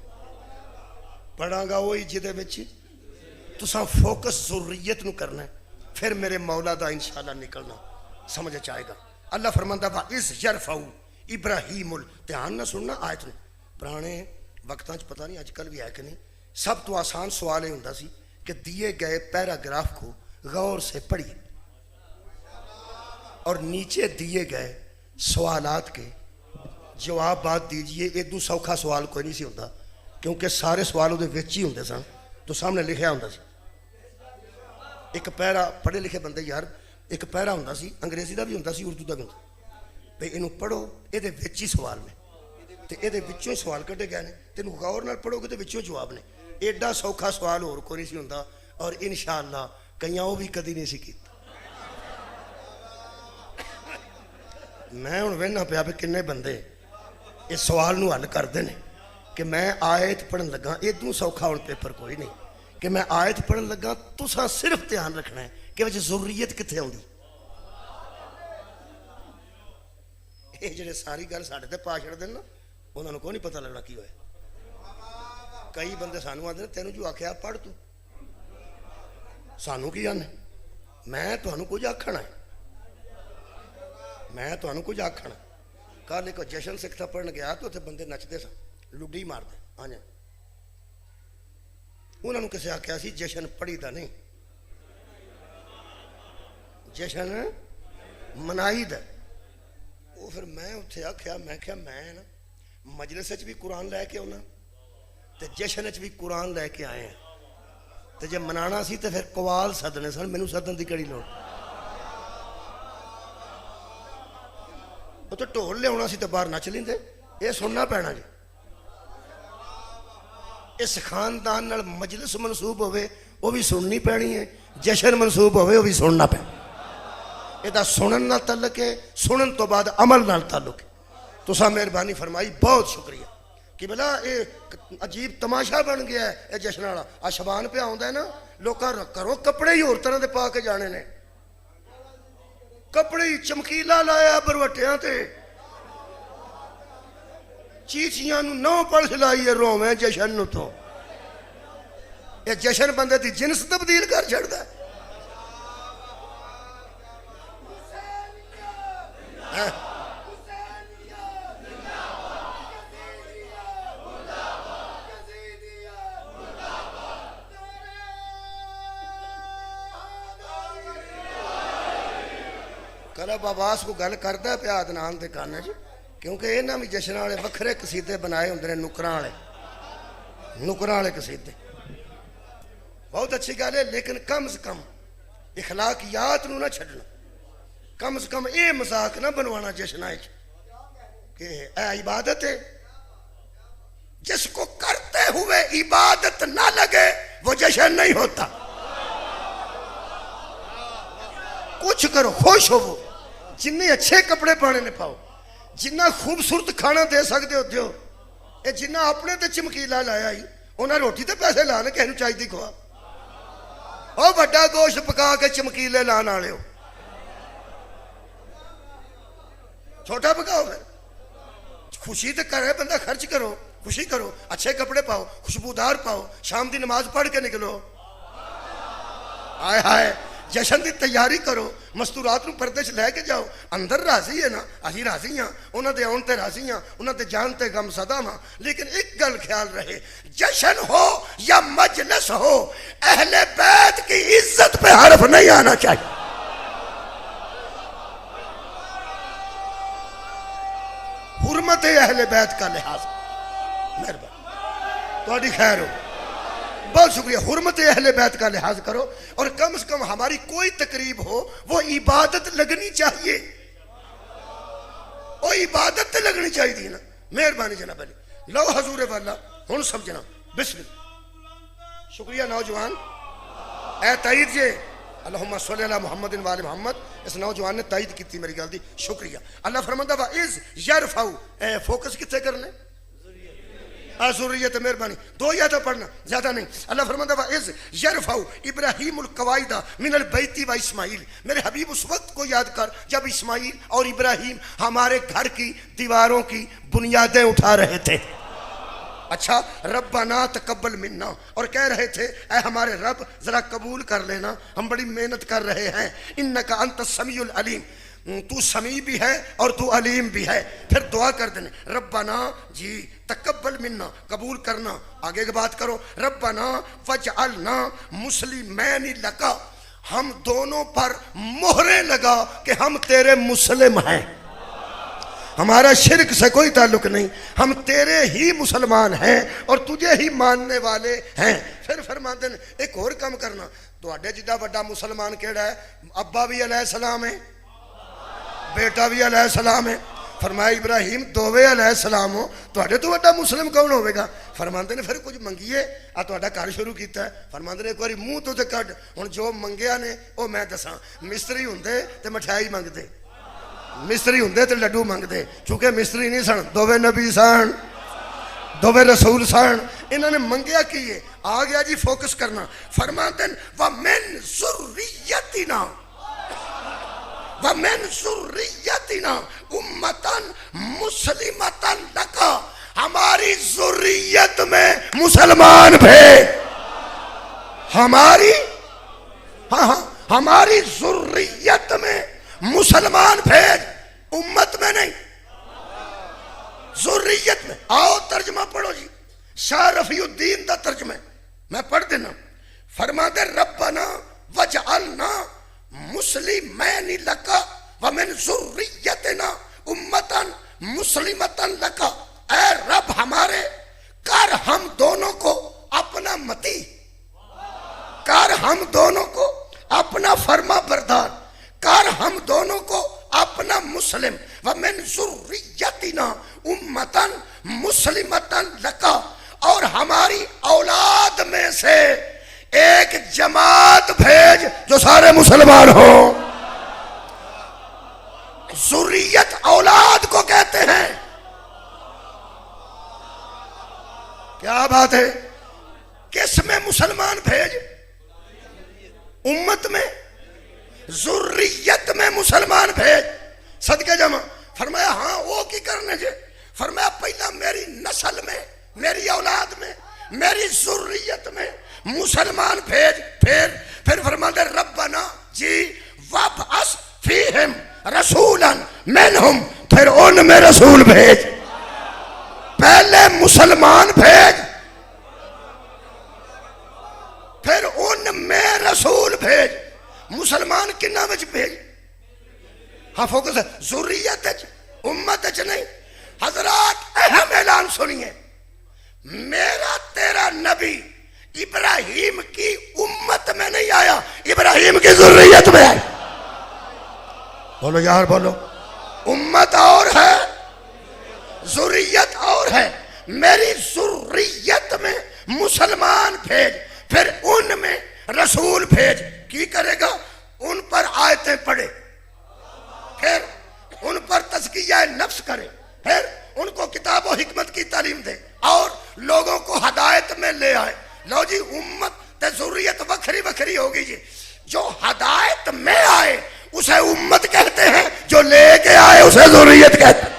पढ़ांगा वही जिहदे विच तुसां फोकस ज़ुर्रियत नूं करना है। फिर मेरे मौला दा इंशाअल्लाह निकलना समझ च आएगा। अल्लाह फरमांदा वा इस यरफाऊ इब्राहीमुल, ध्यान ना सुनना आयत नूं। पुराने वक्तां च पता नहीं अजकल भी है कि नहीं, सब तो आसान सवाल ये हुंदा सी कि दिए गए पैराग्राफ को गौर से पढ़िए और नीचे दिए गए सवालात के जवाब बात दीजिए। इदू सौखा सवाल कोई नहीं सी होता, क्योंकि सारे सवाल उहदे विच ही हुंदे सन, तो सामने लिखिया हुंदा सी। एक पैरा पढ़े लिखे बंदे यार, एक पैरा हुंदा सी, अंग्रेजी का भी हुंदा सी, उर्दू का भी हुंदा, भाई इनू पढ़ो, ये विच ही सवाल ने, तो ये विचों ही सवाल कढ़े गए ने, तेन गौर नाल पढ़ोगे तो विचों जवाब ने। एडा सौखा सवाल होर कोई नहीं सी हुंदा, और इंशाअल्लाह कईयां वो भी कदी नहीं सी कीता। मैं हुण वेखना पिया भी किन्ने बंदे इस सवाल नूं हल करते हैं कि मैं आयत पढ़न लगा, इदू सौखा हुण पेपर कोई नहीं कि मैं आयत पढ़न लगा। तुसां सिर्फ ध्यान रखना है कि विच ज़ुर्रियत कित्थे आउंदी। ये जिहड़े सारी गल साडे ते पा छड़दे ना, उन्हां नूं कोई नहीं पता लगना की होया। कई बंदे सानू आंदे ने तैनूं जो आख्या पढ़ तू, सानू की आने, मैं तुहानूं कुछ आखना है, मैं तुहानूं कुछ आखना। कल एक जशन सिख था पढ़न गया तो उत्थे बंदे नचदे सन, लुड्डी मारदे। हाँ जी, उन्होंने किसी आख्या सी जशन पढ़ी दा नहीं, जशन मनाई दा। वो फिर मैं उत्थे आख्या, मैं क्या मैं ना मजलिस च भी कुरान लैके आना ते जशन च भी कुरान लैके आए हैं, तो जे मनाना सी तो फिर कवाल सदने सन, मैनू सदन की कड़ी लोड़। वो तो ढोल लिया सी तो बाहर नच लेंदे, ये सुनना पैना जी। इस खानदान नाल मजलिस मनसूब होवे वो भी सुननी पैनी है, जशन मनसूब होवे वो भी सुनना पैना। ਇਹਦਾ सुनन नाल ताल्लुक है, सुनन तो बाद अमल नाल ताल्लुक है। तुसां मेहरबानी फरमाई, बहुत शुक्रिया कि भला ये अजीब तमाशा बन गया है ये जशन वाला। आ शबान पे आउंदा है ना, लोकां घरों कपड़े ही होर तरह दे पा के जाने ने, कपड़े ही चमकीला लाया बरवटियां ते, चीचियां नूं नौ पल खिलाई है रोवें जशन नूं। तो ये जशन बंदे दी जिनस तब्दील कर छड़दा है। कलब आवास को गल करता पे अदनान के कान च, क्योंकि इन्होंने भी जशन वाले वखरे कसीदे बनाए होंगे, नुकरां वाले, नुकरां वाले कसीदे। बहुत अच्छी गल है, लेकिन कम से कम इखलाकियात नूं ना छड्डना, कम से कम ये मजाक ना बनवाना जशना कि ऐ इबादत है। जिसको करते हुए इबादत ना लगे वो जशन नहीं होता। कुछ करो, खुश हो, जिन्ने अच्छे कपड़े पाने ने पाओ, जिन्ना खूबसूरत खाना दे सकते हो दो, ये जिन्ना अपने ते चमकीला लाया ही, उन्हें रोटी ते पैसे लाने किसी चाहिए खुआ। और बड़ा गोश्त पका के चमकीले लाने वाले हो, छोटा पकाओ। फिर खुशी तो करे बंदा, खर्च करो, खुशी करो, अच्छे कपड़े पाओ, खुशबूदार पाओ, शाम की नमाज पढ़ के निकलो। हाय हाय, जशन की तैयारी करो, मस्तूरात नूं पर्दे च लैके जाओ। अंदर राजी है ना, असीं राजी हाँ, उन्होंने आउण ते राजी हाँ, उन्होंने जान ते गम सदा हाँ। लेकिन एक गल ख्याल रहे, जशन हो या मजलिस हो, अहले बैत की इज्जत पे हर्फ नहीं आना चाहिए। हुर्मत है अहले बैत का लिहाज। मेहरबानी, थोड़ी खैर हो, बहुत शुक्रिया। हुर्मत अहले बैत का लिहाज करो और कम से कम हमारी कोई तकरीब हो वो इबादत लगनी चाहिए, वो इबादत लगनी चाहिए थी ना। मेहरबानी जनाब अली। लो हजूर वाला हुन समझना बिस्मिल्लाह। शुक्रिया नौजवान ए ताईद जे अल्लाहुम्मा सल्ली अला मुहम्मदिन व आले मुहम्मद। इस नौजवान ने ताईद की मेरी गल दी, शुक्रिया। अल्लाह फरमांदा वा इज यरफाउ, ए फोकस किथे करने ज़ुर्रियत। मेहरबानी दो या तो पढ़ना ज्यादा नहीं। अल्लाह फरमाता वा इज यरफाउ इब्राहीमुल कवाइदा मिनल बैती व इस्माइल। मेरे हबीब उस वक्त को याद कर जब इस्माइल और इब्राहिम हमारे घर की दीवारों की बुनियादें उठा रहे थे। अच्छा, रब्बना तकब्बल मिन्ना, और कह रहे थे ऐ हमारे रब जरा कबूल कर लेना, हम बड़ी मेहनत कर रहे हैं। इन्नका अंत समीउल अलीम, तू समी भी है और तू अलीम भी है। फिर दुआ कर देने रब्बना जी तकब्बल मिन्ना, कबूल करना। आगे की बात करो, रब्बना वजअलना मुस्लिमैन लका, हम दोनों पर मोहरें लगा कि हम तेरे मुस्लिम हैं, हमारा शिरक से कोई ताल्लुक नहीं, हम तेरे ही मुसलमान हैं और तुझे ही मानने वाले हैं। फिर फरमाते हैं एक और काम करना, तुहाडे जिद्दा बड़ा मुसलमान केड़ा है? अब्बा भी अलैहिस्सलाम है, बेटा भी अलैहिस्सलाम है। फरमाया इब्राहिम दोवे अलैहिस्सलाम हो, तुहाडे तो बड़ा मुस्लिम कौन होवेगा? फरमाते ने फिर कुछ मंगीए, आ तुहाडा घर शुरू किया है। फरमाते ने एक बार मुंह तो कढ़, हुण जो मंगिया ने वो मैं दसां। मिस्त्री हुंदे ते मठियाई मंगदे, मिस्त्री हुंदे ते लड्डू मंगदे, चूंकि मिस्त्री नहीं सन, दोवे नबी सन, दोवे रसूल सन। इन्होंने मंगिया की है, आ गया जी फोकस करना। फरमाते व मिन ज़ुर्रियतिना व मिन ज़ुर्रियतिना उम्मतन मुस्लिमतन लका, हमारी ज़ुर्रियत में मुसलमान भेज, हमारी हमारी ज़ुर्रियत में मुसलमान भेज, उम्मत में नहीं ज़ुर्रियत में। आओ तर्जमा पढ़ो जी, शाह रफीउद्दीन का तर्जमा मैं पढ़ देना। फरमाते रब्बना वजअलना मुस्लिमैन लका व मिन ज़ुर्रियतिना उम्मतन मुस्लिमतन लका, ऐ रब हमारे कर हम दोनों को अपना मती, कर हम दोनों को अपना फर्मा बरदार, कर हम दोनों को अपना मुस्लिम, व मिन ज़ुर्रियतिना उम्मतन मुस्लिमतन लका, और हमारी औलाद में से एक जमात भेज जो सारे मुसलमान हो। ज़ुर्रियत औलाद को कहते हैं। क्या बात है? किस में मुसलमान भेज? उम्मत में, ज़ुर्रियत में मुसलमान भेज। सदके जमा। फरमाया हाँ वो की करने से? फरमाया पहला मेरी नस्ल में, मेरी औलाद में, मेरी ज़ुर्रियत में मुसलमान भेज। फिर फरमाते रब्बना जी वबअस फीहिम रसूलन मिनहुम, फिर उनमें रसूल भेज। पहले मुसलमान भेज, फिर उनमें रसूल भेज। मुसलमान किन्ना विच भेज? हाँ फोकस है ज़ुर्रियत उम्मत च नहीं। हजरात अहम ऐलान सुनिए, मेरा तेरा नबी इब्राहिम की उम्मत में नहीं आया, इब्राहिम की ज़ुर्रियत में आया। बोलो यार बोलो, उम्मत और है, ज़ुर्रियत और है। मेरी ज़ुर्रियत में मुसलमान भेज, फिर उनमें रसूल भेज। की करेगा? उन पर आयतें पढ़े, फिर उन पर तज़किया नफ्स करे, फिर उनको किताब और हिकमत की तालीम दे और लोगों को हदायत में ले आए। लो जी उम्मत ते ज़ुर्रियत वखरी वखरी होगी जी। जो हदायत में आए उसे उम्मत कहते हैं, जो लेके आए उसे ज़ुर्रियत कहते हैं।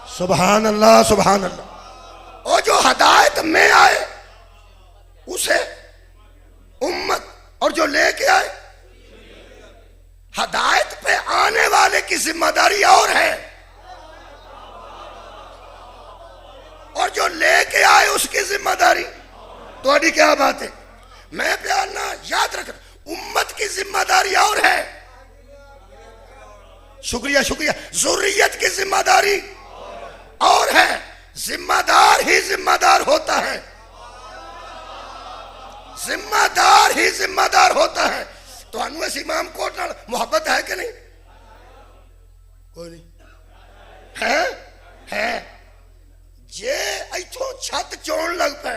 सुभान अल्लाह सुभान अल्लाह। और जो हदायत में आए उसे उम्मत, और जो लेके आए, हदायत पे आने वाले की जिम्मेदारी और है, और जो लेके आए उसकी जिम्मेदारी। तो अभी क्या बात है? मैं बयान ना याद रख, उम्मत की जिम्मेदारी और है। शुक्रिया शुक्रिया। ज़ुर्रियत की जिम्मेदारी और है। जिम्मेदार ही जिम्मेदार होता है। जिम्मेदार ही जिम्मेदार होता है। तो इस इमाम कोट नाल मुहब्बत है कि नहीं? कोई नहीं है जे इथों छत चोण लग पे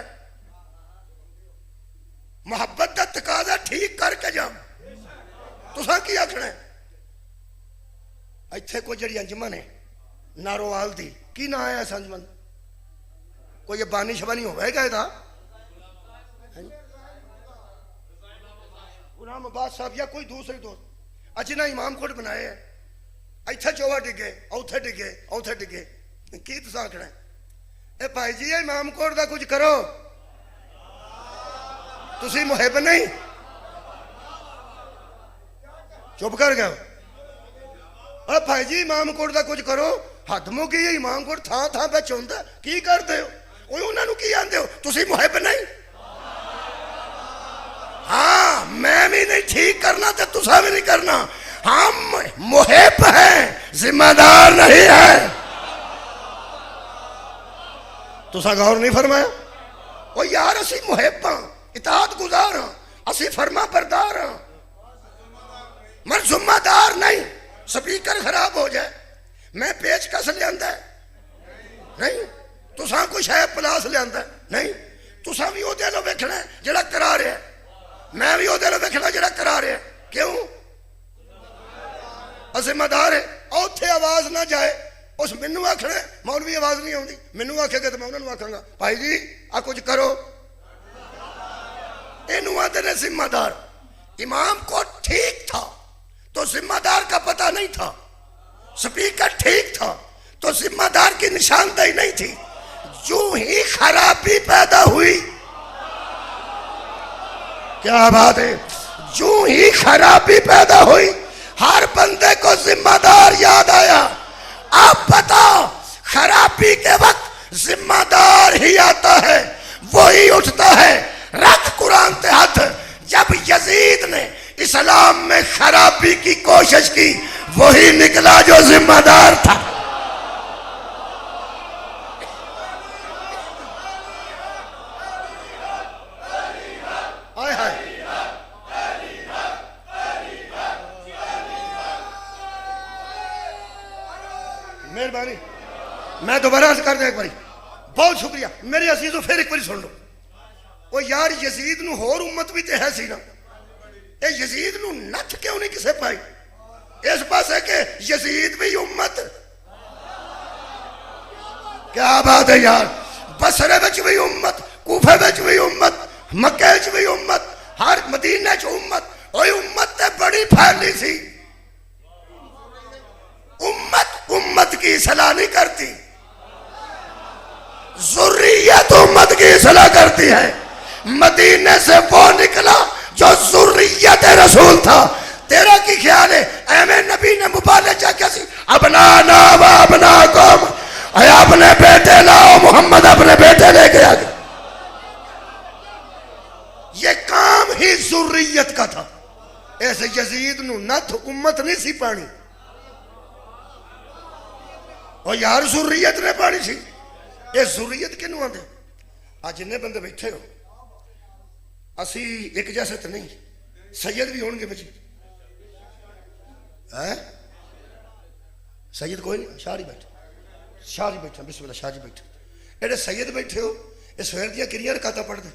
मुहब्बत का तकाजा ठीक करके जा, तुसा की आखना है? इत्थे कोई जड़ी अंजमन है नारोवाल दी, की ना है इस अंजमन? कोई ये बानी शबानी होगा इहदा? गुलाम अब्बास साहब या कोई दूसरे दोस्त अच्छे ना इमाम कोट बनाए है, इत्थे चोवा डिगे उथे डिगे उथे डिगे, की तुसा आखना है? ए भाई जी इमाम कोट का कुछ करो, तुसी मुहिब नहीं? चुप कर गए? अरे भाई जी इमाम कोट का कुछ करो, हद मुकी इमाम कोट थां थां पे चुनदा, की करते हो? उन्होंने की आंदे हो? तुसी मुहिब नहीं? हाँ मैं भी नहीं ठीक करना तो तुसा भी नहीं करना, हम मुहिब हैं, जिम्मेदार नहीं है। तुसा गौर नहीं फरमाया? ओ यार असी मुहिब हाँ, इताअत गुजार हाँ, असी फरमा बरदार हाँ, मैं जिम्मेदार नहीं। स्पीकर खराब हो जाए मैं पेचकस लिया नहीं, तुसा कुछ है प्लास लिया नहीं, तुसा भी वो लो वेखना जरा करा रहा, मैं भी वो लो वेखना जरा करा रहा। क्यों? जिम्मेदार है। उथे आवाज ना जाए, उस मैनू आखना मौलवी आवाज नहीं आती, मैनू आखेगा तो मैं उन्होंने आखागा भाई जी आ कुछ करो, इनू आते ने जिम्मेदार। इमाम को ठीक था तो जिम्मेदार का पता नहीं था, स्पीकर ठीक था तो जिम्मेदार की निशानदेही नहीं थी। जो ही खराबी पैदा हुई, क्या बात है, जो ही खराबी पैदा हुई हर बंदे को जिम्मेदार याद आया। आप बताओ खराबी के वक्त जिम्मेदार ही आता है, वही उठता है। रख कुरान के हाथ, जब यजीद ने इस्लाम में खराबी की कोशिश की वही निकला जो जिम्मेदार था। मेहरबानी, मैं दोबारा अर्ज कर दिया एक बारी, बहुत शुक्रिया मेरे अजीजों, फिर एक बार सुन लो। वो यार यजीद नूं होर उम्मत भी तो है सी ना, ये यजीद नूं नथ क्यों नहीं किसे पाई? इस पास है कि यजीद भी उम्मत, क्या बात है यार। बसरे विच भी उम्मत, कूफे विच भी उम्मत, मक्के च भी उम्मत, हर मदीने च उम्मत। ओए उम्मत ते बड़ी फैली सी, उम्मत उम्मत की सलाह नहीं करती, ज़ुर्रियत उम्मत की सलाह करती है। मदीने से वो निकला जो ज़ुर्रियत रसूल था। तेरा की ख्याल है एवं नबी ने मुबालगा क्या सी, अपना नाम अपना कौम, अपने बेटे लाओ, मोहम्मद अपने बेटे लेके आ गए। ये काम ही ज़ुर्रियत का था। ऐसे यजीद नूं नथ उम्मत नहीं सी पानी, और यार ज़ुर्रियत ने पानी सी। ये ज़ुर्रियत किनू आंदे? आज जिन्ने बंदे बैठे हो असी एक जैसे तो नहीं, सैयद भी होंगे बच्चे है? सैयद कोई नहीं, शाह ही बैठे, शाह ही बैठा, बिस्मिल्लाह शाह जी बैठे। एडे सैयद बैठे हो, ये सवेर दियां किनियां रकातां पढ़दे?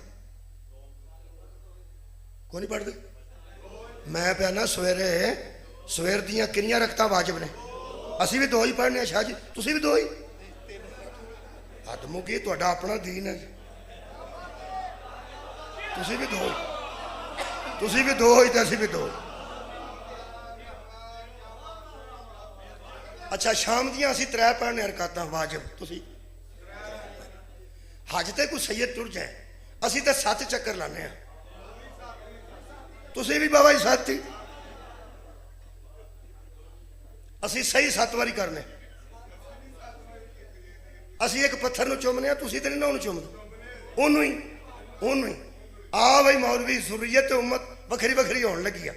कोई नहीं पढ़दे? मैं पे ना सवेरे सवेर दियां किनियां रकातां वाजिब ने? असी भी दो ही पढ़ने शाह जी, तुसी भी दो ही? आदमों की तुहाडा अपना दीन है, तुसी भी दो, तुसी भी दो ही तो असी भी दो। अच्छा शाम दियां असी त्रै पढ़ने रकातां वाजिब, तुसी? हज ते कोई सैयद टुर जाए असी तो 7 चक्कर लाने हैं, तुसी भी बाबा जी 7 ही, असी सही 7 बारी करने। असी एक पत्थर नूं चुमने, तुसी तो नहीं ना चुमदे, ओनू ही आ भाई मौलवी ज़ुर्रियत उम्मत वखरी वखरी होने लगी है।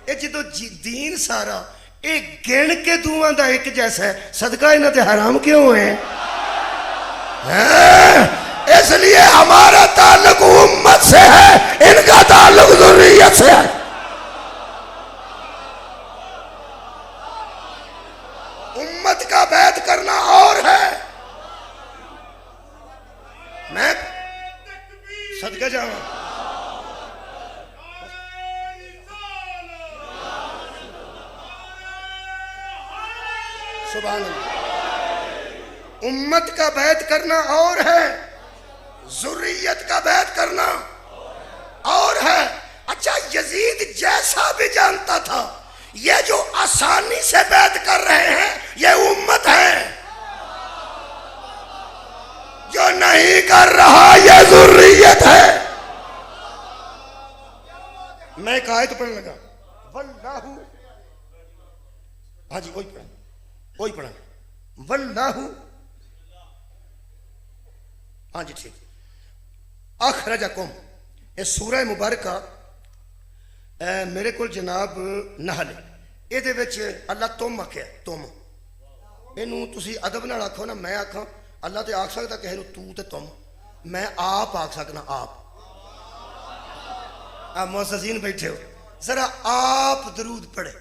ये जो दीन सारा ये गिण के दूआं दा एक जैसा है, सदका इन्हां ते हराम क्यों है? ये इसलिए हमारा ताल्लुक उम्मत से है, इनका ताल्लुक ज़ुर्रियत से है। उम्मत का बैत करना और है। मैं सदका जाऊं, सुभान अल्लाह। उम्मत का बैत करना और है, ज़ुर्रियत का बैत करना और है। अच्छा, यजीद जैसा भी जानता था ये जो आसानी से बैत कर रहे हैं ये उम्मत है, जो नहीं कर रहा ये ज़ुर्रियत है। मैं एक आयत पढ़ने लगा, वल्लाहु, हाँ जी वही पढ़ा, वल्लाहु, हाँ जी ठीक, अखरजकुम। इस सूरह मुबारका मेरे को जनाब नहल, ये अल्लाह तुम आख्या, तुम इनू तुसी अदब नाल आखो ना। मैं आखा अल्लाह तो आख सकता किसी तू ते तुम, मैं आप आख सकना आप। मुअज़्ज़िज़ीन बैठे हो, जरा आप दरूद पढ़े।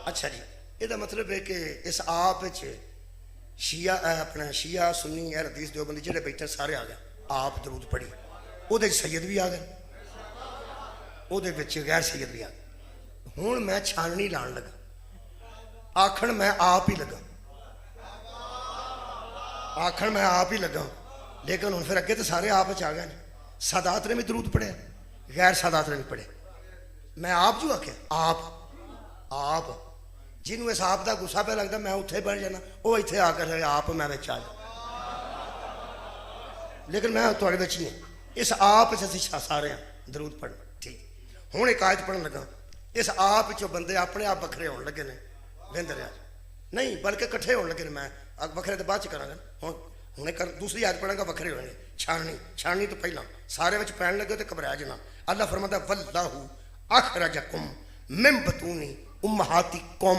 अच्छा जी, यदा मतलब है कि इस आप शिया अपना शिया सुन्नी है हदीस देवबंदी जेडे बैठे सारे आ गए। आप दरूद पढ़ी, वो सैयद भी आ गए, वो गैर सैयद भी आ गए। हुण मैं छाननी लान लगा, आखण मैं आप ही लगा, आखण मैं आप ही लगा। लेकिन हुण फिर अगे तो सारे आप आ गए। सादात ने भी दरूद पढ़िया, गैर सादात ने भी पढ़े। मैं आप जो आख्या आप जिन्होंने इस आप का गुस्सा पे लगता मैं उत्थे बन जाना, वो इतने आकर आप मैं बिच आ जा। लेकिन मैं थोड़े बिच ही इस आप असीं सारे दरूद पढ़ ठीक। हुण एक आयत पढ़न लगा, इस आप चो बंदे अपने आप वखरे होने लगे ने, वेंद रहा नहीं बल्कि कट्ठे होने लगे ने। मैं वखरे तो बाद च करांगा, हुणे कर दूसरी आयत पढ़ांगा, वखरे होंगे। छाननी तो पहला सारे विच पैण लगे तो घबरा जाना। अल्लाह फरमाता वल्लाहु अखरजकुम मिन बतूनी उम्महातिकुम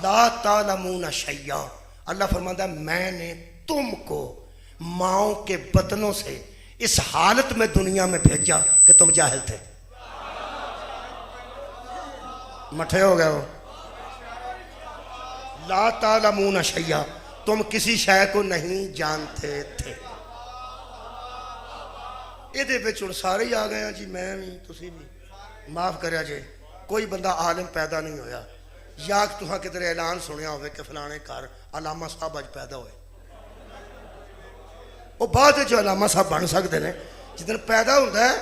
ला तालमूना शैया। अल्लाह फरमाता मैंने तुमको माओ के बतनों से इस हालत में दुनिया में भेजा कि तुम जाहिल थे, मठे हो गए हो। ला तालमूना शैया, तुम किसी शय को नहीं जानते थे। ये विच हुण सारे ही आ गए हैं जी, मैं भी तुसी भी। माफ करिया जे कोई बंदा आलिम पैदा नहीं होया, या तुहां किधरे ऐलान सुनिया होवे कि फलाने घर अलामा साहब अज पैदा होए। वो बाद जो अलामा साहब बन सकते हैं, जिस दिन पैदा होता है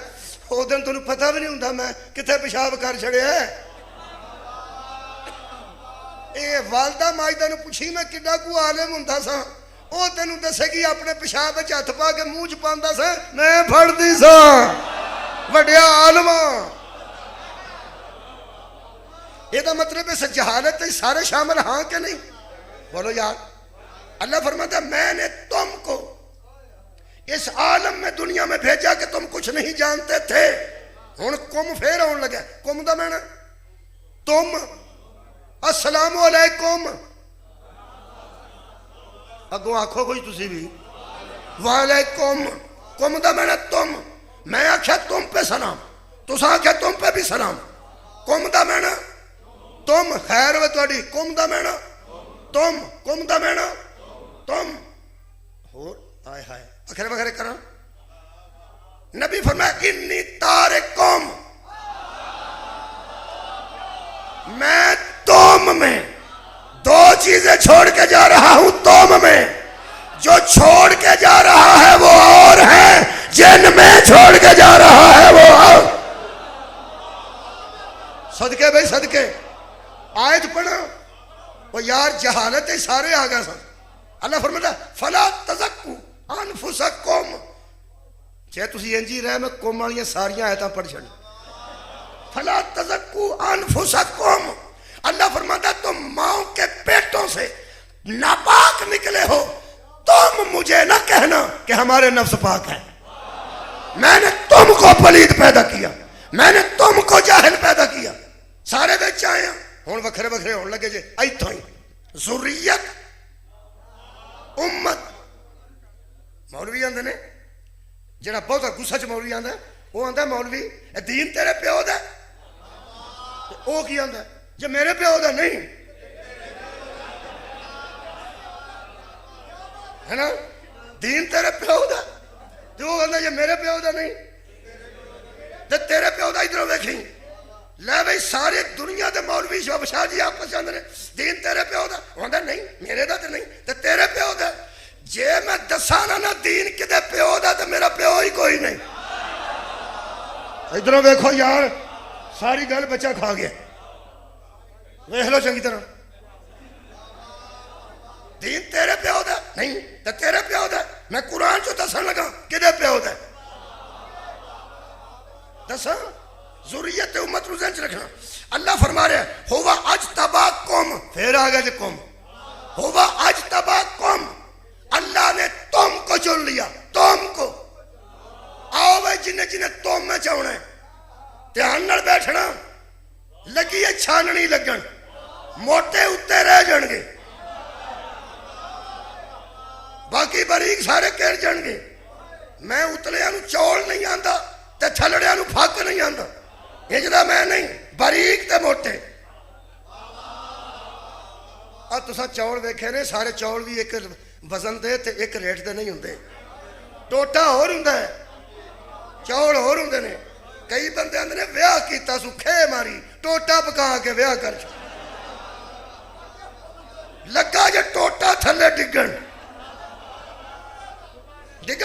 उस दिन तुहानूं पता भी नहीं होता मैं कित्थे पेशाब कर छड़िया। ये वालदा माजदा नूं पुछी मैं किड्डा को आलिम हुंदा सा, वो तेनू दसेगी अपने पेशाब विच हथ पा के मूँह च पांदा सा, मैं फड़दी सा वड्डिया आलमा। यदा मतलब इस जहालत सारे शामिल हाँ कि नहीं, बोलो यार। अल्लाह फरमाता मैंने तुमको इस आलम में दुनिया में भेजा कि तुम कुछ नहीं जानते थे। हुण कुम फेर आउण लगा, कुम दा मैना तुम, अस्सलामु अलैकुम, अगों आखो कोई तुसी भी वालेकुम। कुम दा मैना तुम, मैं आख्या तुम पे सलाम, तुसा आख्या तुम पे भी सलाम। कुम दा मैना तुम, खैर वे तुहाडी। कुम दा मैना तुम, कुम दा मैना तुम। होर आए हाय अखरे वखरे करा। नबी फरमाया इन्नी तारिकुम, मैं तुम में दो चीजें छोड़ के जा रहा हूं। तुम में जो छोड़ के जा रहा है वो और है, जिन में छोड़ के जा रहा है वो और। सदके भाई सदके, आयत पढ़ो वो यार, जहालत सारे आ गए सन। अल्लाह फरमाता फला तज़क्कू अनफुसकुम। जे तुसी इंज ही रहे मैं कुम वाली सारियां आयतां पढ़ छड़ी। फला तज़क्कू अनफुसकुम, अल्लाह फरमाता तुम माओ के पेटों से नापाक निकले हो, तुम मुझे ना कहना कि हमारे नफ्स पाक है। मैंने तुमको पलीद पैदा किया, मैंने तुमको जाहिल पैदा किया। सारे बिच आए हुण वखरे वखरे होण लगे जे इत्थों ही ज़ुर्रियत उम्मत। मौलवी आंदे ने जिहड़ा बहुता गुस्सा च मौलवी आंदा वो आंदा मौलवी दीन तेरे प्यो दा, वो की आंदा जे मेरे प्यो दा नहीं है ना, दीन तेरे प्यो दा, तो वो आंदा जे मेरे प्यो दा नहीं ते तेरे प्यो दा इधरों वेखी। ले भाई सारे दुनिया के मौलवी शोभ शाह जी आपस आंदे ने दीन तेरे प्यो दा, आंदा नहीं मेरे दा ते नहीं ते तेरे प्यो दा। जे मैं दसा ना दीन किदे प्यो दा ते मेरा प्यो ही कोई नहीं। इधरों वेखो यार सारी गल बच्चा खा गया, वेख लो चंगी तरह। दीन तेरे प्यो दा नहीं ते तेरे प्यो दा, मैं कुरान चो दसन लगा किदे प्यो दा दसा। ज़ुर्रियत उम्मत नूं ज़हन च रखना। अल्लाह फरमा रहा है होवा अजतबाकुम, फिर आ गया कुम, होवा अजतबाकुम, अल्लाह ने तुमको चुन लिया, तुमको। आओ भाई जिन्हें जिन्हें तुम में चाहना है ध्यान नाल बैठना, लगी है छाननी लगन, मोटे उत्ते रह जाएंगे, बाकी बारीक सारे गिर जाएंगे। मैं उतलिया चौल नहीं आंदा ते थलड़िया फक नहीं आंदा, इंजदा मैं नहीं, बारीक ते मोटे। तुसा चौल वेखे ने सारे चौल भी एक वजन दे ते एक रेट दे नहीं होंगे। टोटा होर हुंदा है, चौल होर हुंदे ने। कई बंदे आंदे ने विआह कीता सु खे मारी, टोटा पका के विआह कर लगा जे टोटा थले डिगन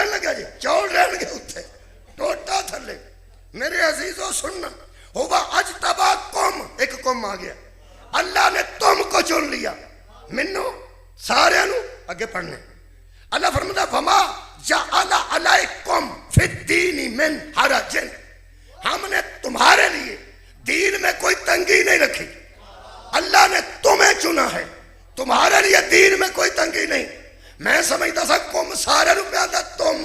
लगा जे चौल रहणगे उत्ते, टोटा थले। मेरे अजीजों सुनना, होगा अजतबाकुम, एक कुम आ गया, अल्लाह ने तुमको चुन लिया, मैनू सारे अगे पढ़ने। अल्लाह फरमाता फमा जअला अलैकुम फिद्दीनी मिन हरजिन, हमने तुम्हारे लिए दीन में कोई तंगी नहीं रखी। अल्लाह ने तुम्हें चुना है, तुम्हारे लिए दीन में कोई तंगी नहीं। मैं समझता था कुम सारे रुपया था तुम,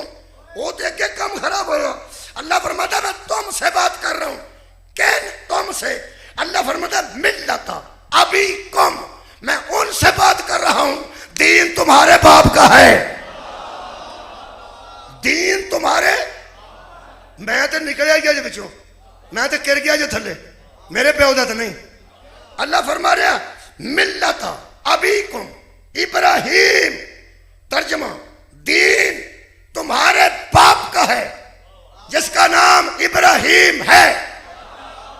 वो तो अगे कम खराब हो रहा। अल्लाह फरमाता मैं तुमसे बात कर रहा हूं, कैन तुमसे। अल्लाह फरमाता मिल्लता अभी कम, मैं उनसे बात कर रहा हूं, दीन तुम्हारे बाप का है, दीन तुम्हारे। मैं तो निकल गया जो बिचों, मैं तो गिर गया जो थले, मेरे प्यो का तो नहीं। अल्लाह फरमा रहा मिल्लता अभी कुम इब्राहिम, तर्जमा दीन तुम्हारे बाप का है जिसका नाम इब्राहिम है।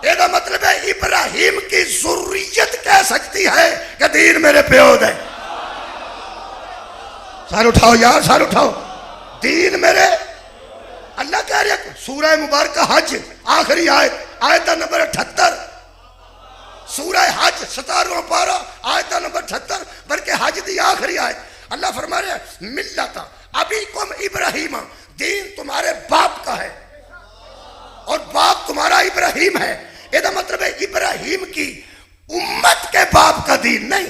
ਇਹਦਾ मतलब है इब्राहिम की ज़ुर्रियत कह सकती है कि दीन मेरे प्यो दे। सर उठाओ यार, सर उठाओ, दीन मेरे। अल्लाह कह रहा सूरह मुबारक हज आखिरी आयत, आयत नंबर 78, सूरह हज 17वां पारा आयत नंबर 78, बल्कि हज की आखिरी आयत। अल्लाह फरमा रहा है मिल्लता अभी कुम इब्राहिम, दीन तुम्हारे बाप का है और बाप तुम्हारा इब्राहिम है। इसका मतलब है इब्राहिम की उम्मत के बाप का दीन नहीं।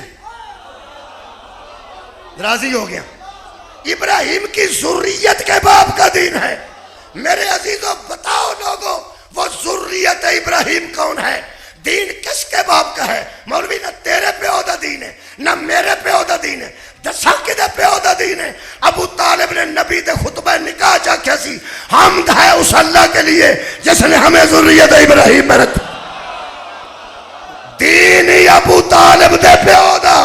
राजी हो गया? इब्राहिम की ज़ुर्रियत के बाप का दीन है। मेरे अजीजों बताओ लोगों, वो ज़ुर्रियत इब्राहिम कौन है? दीन किसके बाप का है? मौलवी ना तेरे प्यो दा दीन है ना मेरे प्यो दा दीन है, दसा किदे प्यो दा दीन है। अबू तालिब ने नबी दे खुतबा निकाह च आख्या सी हमद है उस अल्लाह के लिए जिसने हमें ज़ुर्रियत इब्राहिम में रखा। दीन ही अबू तालिब दे प्यो दा।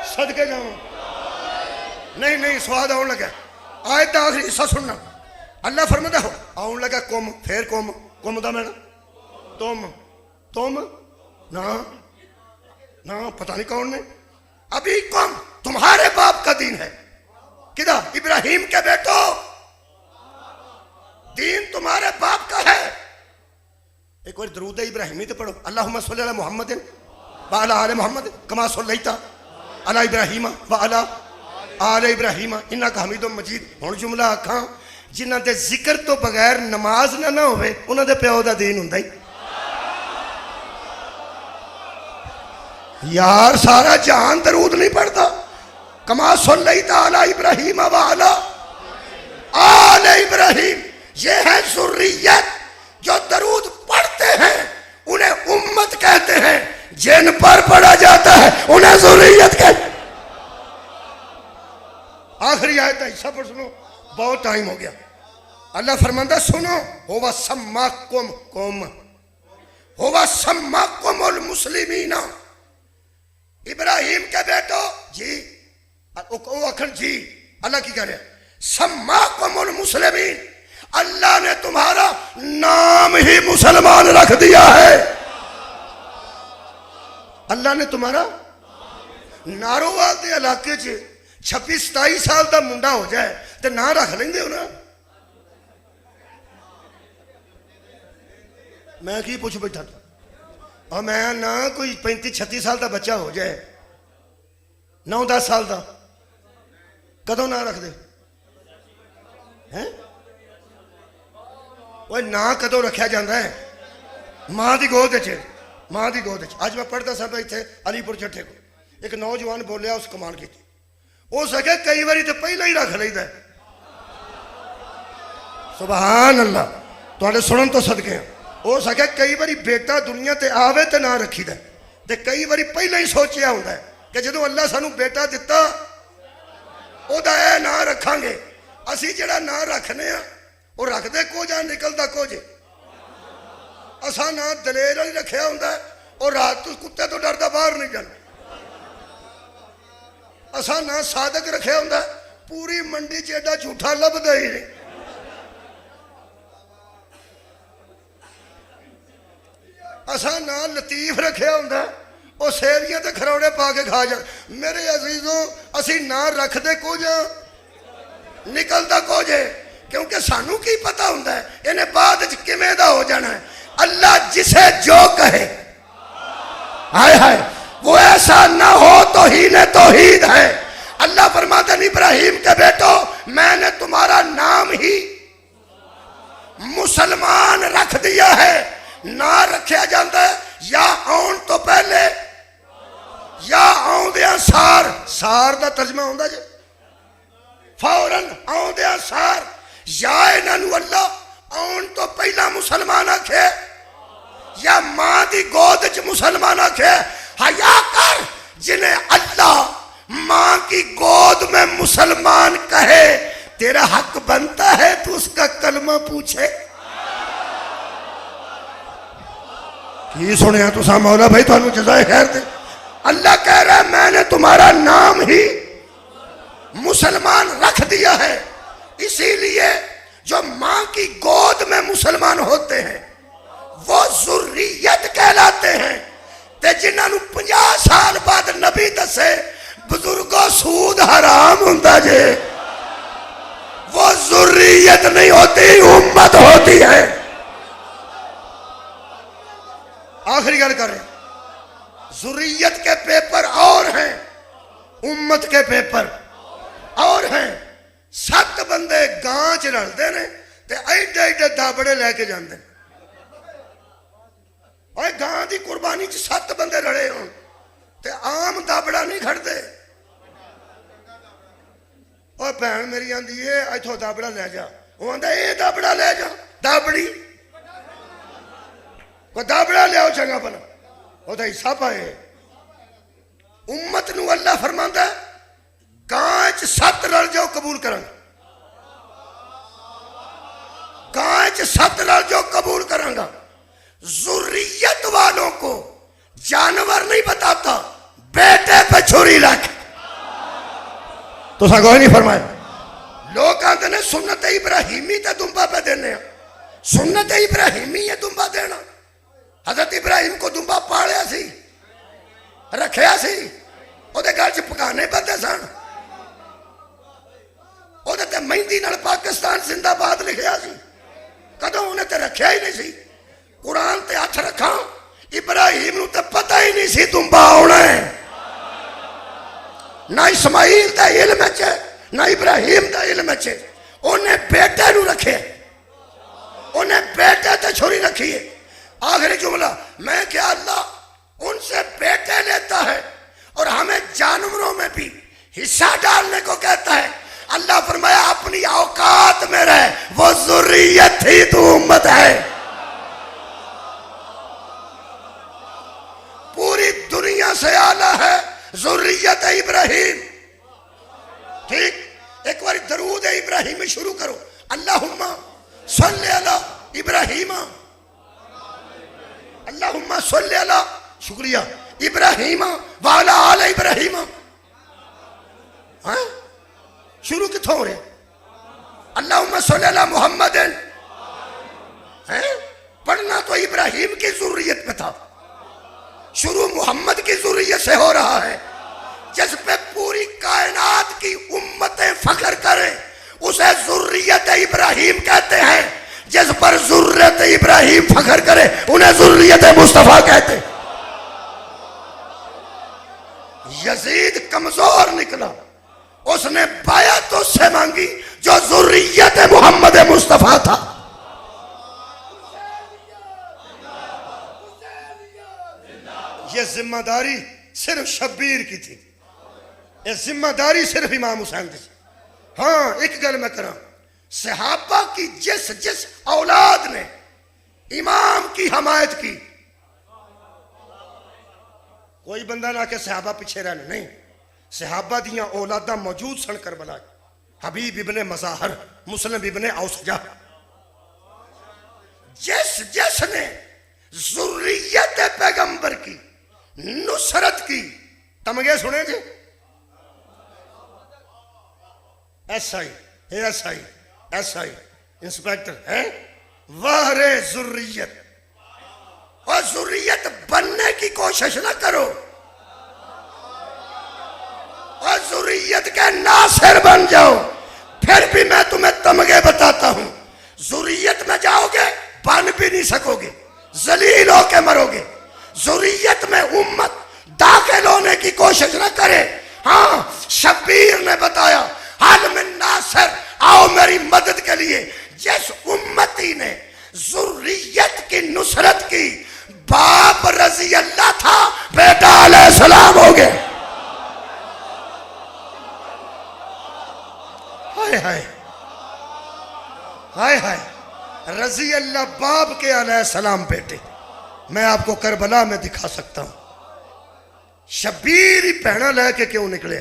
सदके जाऊं? नहीं नहीं, स्वाद आने लगा। आयत का आखिरी हिस्सा सुनना। अल्लाह फरमाता हो आउन लगा कुम, फिर कुम, कुम दा मैंने तुम ना ना पता नहीं कौन ने। अभी कुम तुम्हारे बाप का दीन है। किदा? इब्राहिम के बेटो, दीन तुम्हारे बाप का है। एक बार दरूद इब्राहिमी तो पढ़ो, अल्लाहुम्मा सल्ली अला मुहम्मदिन व अला आले मुहम्मद कमा सल्लैता अला इब्राहिम व अला आले इब्राहिम इन्नका हमीदुम मजीद। हुण जुमला आखां जिन्हां दे जिक्र तो बगैर नमाज ना होवे उन्हां दे प्यो दा दीन हुंदा ही। यार सारा जहान दरूद नहीं पढ़ता। कमा सल्लैता अला इब्राहिम व अला आले इब्राहिम, ये है ज़ुर्रियत। जो दरूद पढ़ते हैं उन्हें उम्मत कहते हैं, जिन पर पढ़ा जाता है उन्हें ज़ुर्रियत कहते हैं। आखिरी आयत है, हिस्सा पर सुनो, बहुत टाइम हो गया। अल्लाह फरमाता सुनो, होवा सम्माकुम कौम, होवा सम्माकुमुल मुस्लिमीना। इब्राहिम के बेटो जी, अखन जी, अल्लाह की कह रहे सम्माकुमुल मुस्लिमीन, अल्लाह ने तुम्हारा नाम ही मुसलमान रख दिया है। अल्लाह ने तुम्हारा नारोवाल के इलाके च 26-27 साल का मुंडा हो जाए तो ना रख लेंगे हो ना। मैं की पूछ बैठा था, और मैं ना कोई 35-36 साल का बच्चा हो जाए, 9-10 साल का, कदों ना रख दे हैं? वो ना कदों रखा जाता है? मां की गोद च, मां की गोद च। अज मैं पढ़ता सा इतने अलीपुर चट्ठे को एक नौजवान बोलिया, उस कमाल की हो सके कई बारी तो पहले ही रख लीदा। सुभान अल्लाह, तुहाडे सुनन तो सदके हो सके कई बारी बेटा दुनिया ते आवे तो ना रखीदा, ते कई बारी पहले ही सोचिया होंदा है कि जदों अल्लाह सानू बेटा दिता ओदा ए ना रखांगे। असी जिहड़ा ना रखने आ वो रखदे कुछ आ, निकलदा कुछ। असा ना दलेर वाली रखिया होंदा और रात तो कुत्ते तो डरदा बाहर नहीं जाना। असा ना सादक रखिया होंदा, पूरी मंडी च एडा झूठा लभदा ही नहीं। असा ना लतीफ रखिया होंदा, वो सेवियां ते खरौड़े पा के खा जा। मेरे अजीजों, असी ना रखदे कुछ, निकलदा कुछ है, क्योंकि सानू की पता होंदा है इन्हें बाद च किवें दा हो जाना है। अल्लाह जिसे जो कहे, हाय हाय, वो ऐसा ना हो तो ही ने तौहीद है। अल्लाह फरमाते हैं इब्राहिम के बेटो, मैंने तुम्हारा नाम ही मुसलमान रख दिया है। ना रखा जाता है या आउन तो पहले या आउंदियां सार, सार का तर्जमा होंदा जी फौरन आउंदियां सार, या इन्हों अल्लाह आउन तो पहला मुसलमान आखे या मां की गोद च मुसलमान आखे। हया कर, जिन्हें अल्लाह मां की गोद में मुसलमान कहे, तेरा हक बनता है तू उसका कलमा पूछे। की सुनिया तुसा मौला भाई, तुहानू जज़ाए खैर दे। अल्लाह कह रहा है मैंने तुम्हारा नाम ही मुसलमान रख दिया है। इसीलिए जो मां की गोद में मुसलमान होते हैं वो ज़ुर्रियत कहलाते हैं। ते जिन्होंने 50 साल बाद नबी दसे बुजुर्गों सूद हराम होता जे, वो ज़ुर्रियत नहीं होती, उम्मत होती है। आखिरी गल करें, ज़ुर्रियत के पेपर और हैं, उम्मत के पेपर और हैं। 7 बंदे गां च रलते ने ते एडे एडे दाबड़े लैके जाते हैं। और गां की कुर्बानी च 7 बंदे रले हो ते आम दाबड़ा नहीं खड़ते। और भैन मेरी आंदी है इथों दाबड़ा ले जा, वो आंदा ये दाबड़ा ले जा, दाबड़ी को दाबड़ा लियाओ चंगा भला, ओदा हिस्सा पाए। उम्मत नू अल्लाह फरमांदा गां च 7 रल जाओ कबूल करांगा, गां च 7 रल जाओ कबूल करांगा। ज़ुर्रियत वालों को जानवर नहीं बताता, बेटे पे छुरी रख। तो कोई नहीं फरमाया। लोग कहते ने सुन्नत इब्राहिमी ते दुम्बा पे देने, सुन्नत इब्राहिमी है दुम्बा देना। हजरत इब्राहिम को दुम्बा पालिया सी, रखिया सी, ओदे घर च पकाने पते सन, ओदे ते मेहंदी नाल पाकिस्तान जिंदाबाद लिखिया सी। कदों उन्हें ते रखिया ही नहीं सी। कुरान ते हथ रखा, इब्राहिम नूं ते पता ही नहीं सी दुम्बा आउणा है। ना इस्माइल दा इल्म च, ना इब्राहिम दा इल्म च। उन्हें बेटे नूं रखे, उन्हें बेटे ते छुरी रखी है। आखिरी जुमला, मैं क्या अल्लाह उनसे बेटे लेता है और हमें जानवरों में भी हिस्सा डालने को कहता है। अल्लाह फरमाया अपनी औकात में रहे, वो ज़ुर्रियत थी तू उम्मत है। पूरी दुनिया से आला है ज़ुर्रियत इब्राहिम। ठीक, एक बार दरूद इब्राहिम में शुरू करो, अल्लाहुम्मा सल्ली अला इब्राहिम, अल्लाहुम्मा सल्ली अला, शुक्रिया, इब्राहिम वाला आल इब्राहिम। हाँ, शुरू किथों हो रहे? अल्लाहुम्मा सल्ली अला मुहम्मदिन। पढ़ना तो इब्राहिम की ज़ुर्रियत में था, शुरू मोहम्मद की ज़ुर्रियत से हो रहा है। जिस पे पूरी कायनात की उम्मतें फख्र करें उसे ज़ुर्रियत इब्राहिम कहते हैं। जिस पर ज़ुर्रियत इब्राहिम फख्र करे उन्हें ज़ुर्रियत मुस्तफ़ा कहते हैं। यजीद कमजोर निकला, उसने बायत उससे मांगी जो ज़ुर्रियत मोहम्मद मुस्तफ़ा था। ये जिम्मेदारी सिर्फ शब्बीर की थी, ये जिम्मेदारी सिर्फ इमाम हुसैन की। हाँ, एक गल मैं करा, सहाबा की जिस जिस औलाद ने इमाम की हमायत की, कोई बंदा ना के सहाबा पीछे रहने, नहीं, सहाबा दियां औलादा मौजूद सन करबला। हबीब इब्ने मज़ाहर, मुस्लिम इब्ने औसजा, जिस जिसने ज़ुर्रियत पैगंबर की नुसरत की, तमगे सुने जी, SI, ASI, SI, इंस्पेक्टर है, वाह रे ज़ुर्रियत। और ज़ुर्रियत बनने की कोशिश ना करो, और ज़ुर्रियत के नासिर बन जाओ। फिर भी मैं तुम्हें तमगे बताता हूं, ज़ुर्रियत में जाओगे बन भी नहीं सकोगे, जलील होके मरोगे। ज़ुर्रियत में उम्मत दाखिल होने की कोशिश ना करे। हाँ, शब्बीर ने बताया, हल मिन नासिर, आओ मेरी मदद के लिए। जिस उम्मती ने ज़ुर्रियत की नुसरत की, बाप रज़ी अल्लाह था, बेटा अलैहिस्सलाम हो गया। हाय हाय हाय हाय, रज़ी अल्लाह बाप के अलैहिस्सलाम बेटे। मैं आपको करबला में दिखा सकता हूं, शब्बीर ही पहना लेके क्यों निकले।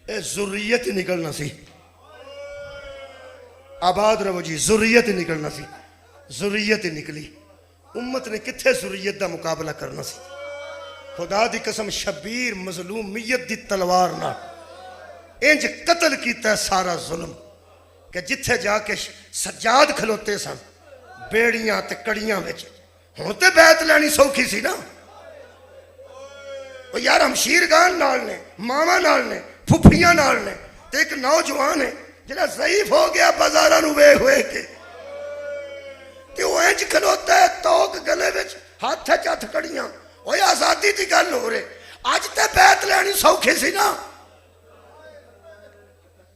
ए ज़ुर्रियत ही निकलना सी, आबाद रहो जी, ज़ुर्रियत ही निकलना सी। ज़ुर्रियत ही निकली, उम्मत ने किथे ज़ुर्रियत का मुकाबला करना सी। खुदा दी कसम, शब्बीर मज़लूमियत दी तलवार ना इंज कतल किया सारा जुल्म कि जिथे जाके सज्जाद खलोते सन बेड़ियां ते कड़ियां विच। हुण ते बैत लैनी सौखी सी ना, ओ यार हमशीर गान नाल ने, मावा नाल ने, फुफियां नाल ने, ते एक नौजवान है जिहड़ा ज़ईफ हो गया बाजारां नूं वेख वेख के, ते ओ इंज खलोता है तोक गले विच, हाथ च हथ कड़ियां। ओए आजादी दी गल हो रही, अज ते बैत लैनी सौखी सी ना।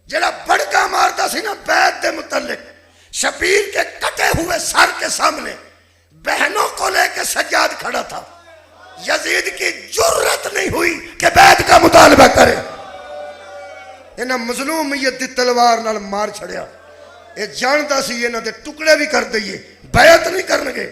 जरा बड़का मारता सी ना बैत दे मुतल्लिक, शब्बीर के कटे हुए सर के सामने बहनों को लेकर सज्जाद खड़ा था। यजीद की जुर्रत नहीं हुई कि बैत का मुतालबा करे। इन्हें मज़लूमियत दी तलवार नाल मार छड़िया। ये जानता सी इन्हां दे टुकड़े भी कर दईए, बैत नहीं करनगे।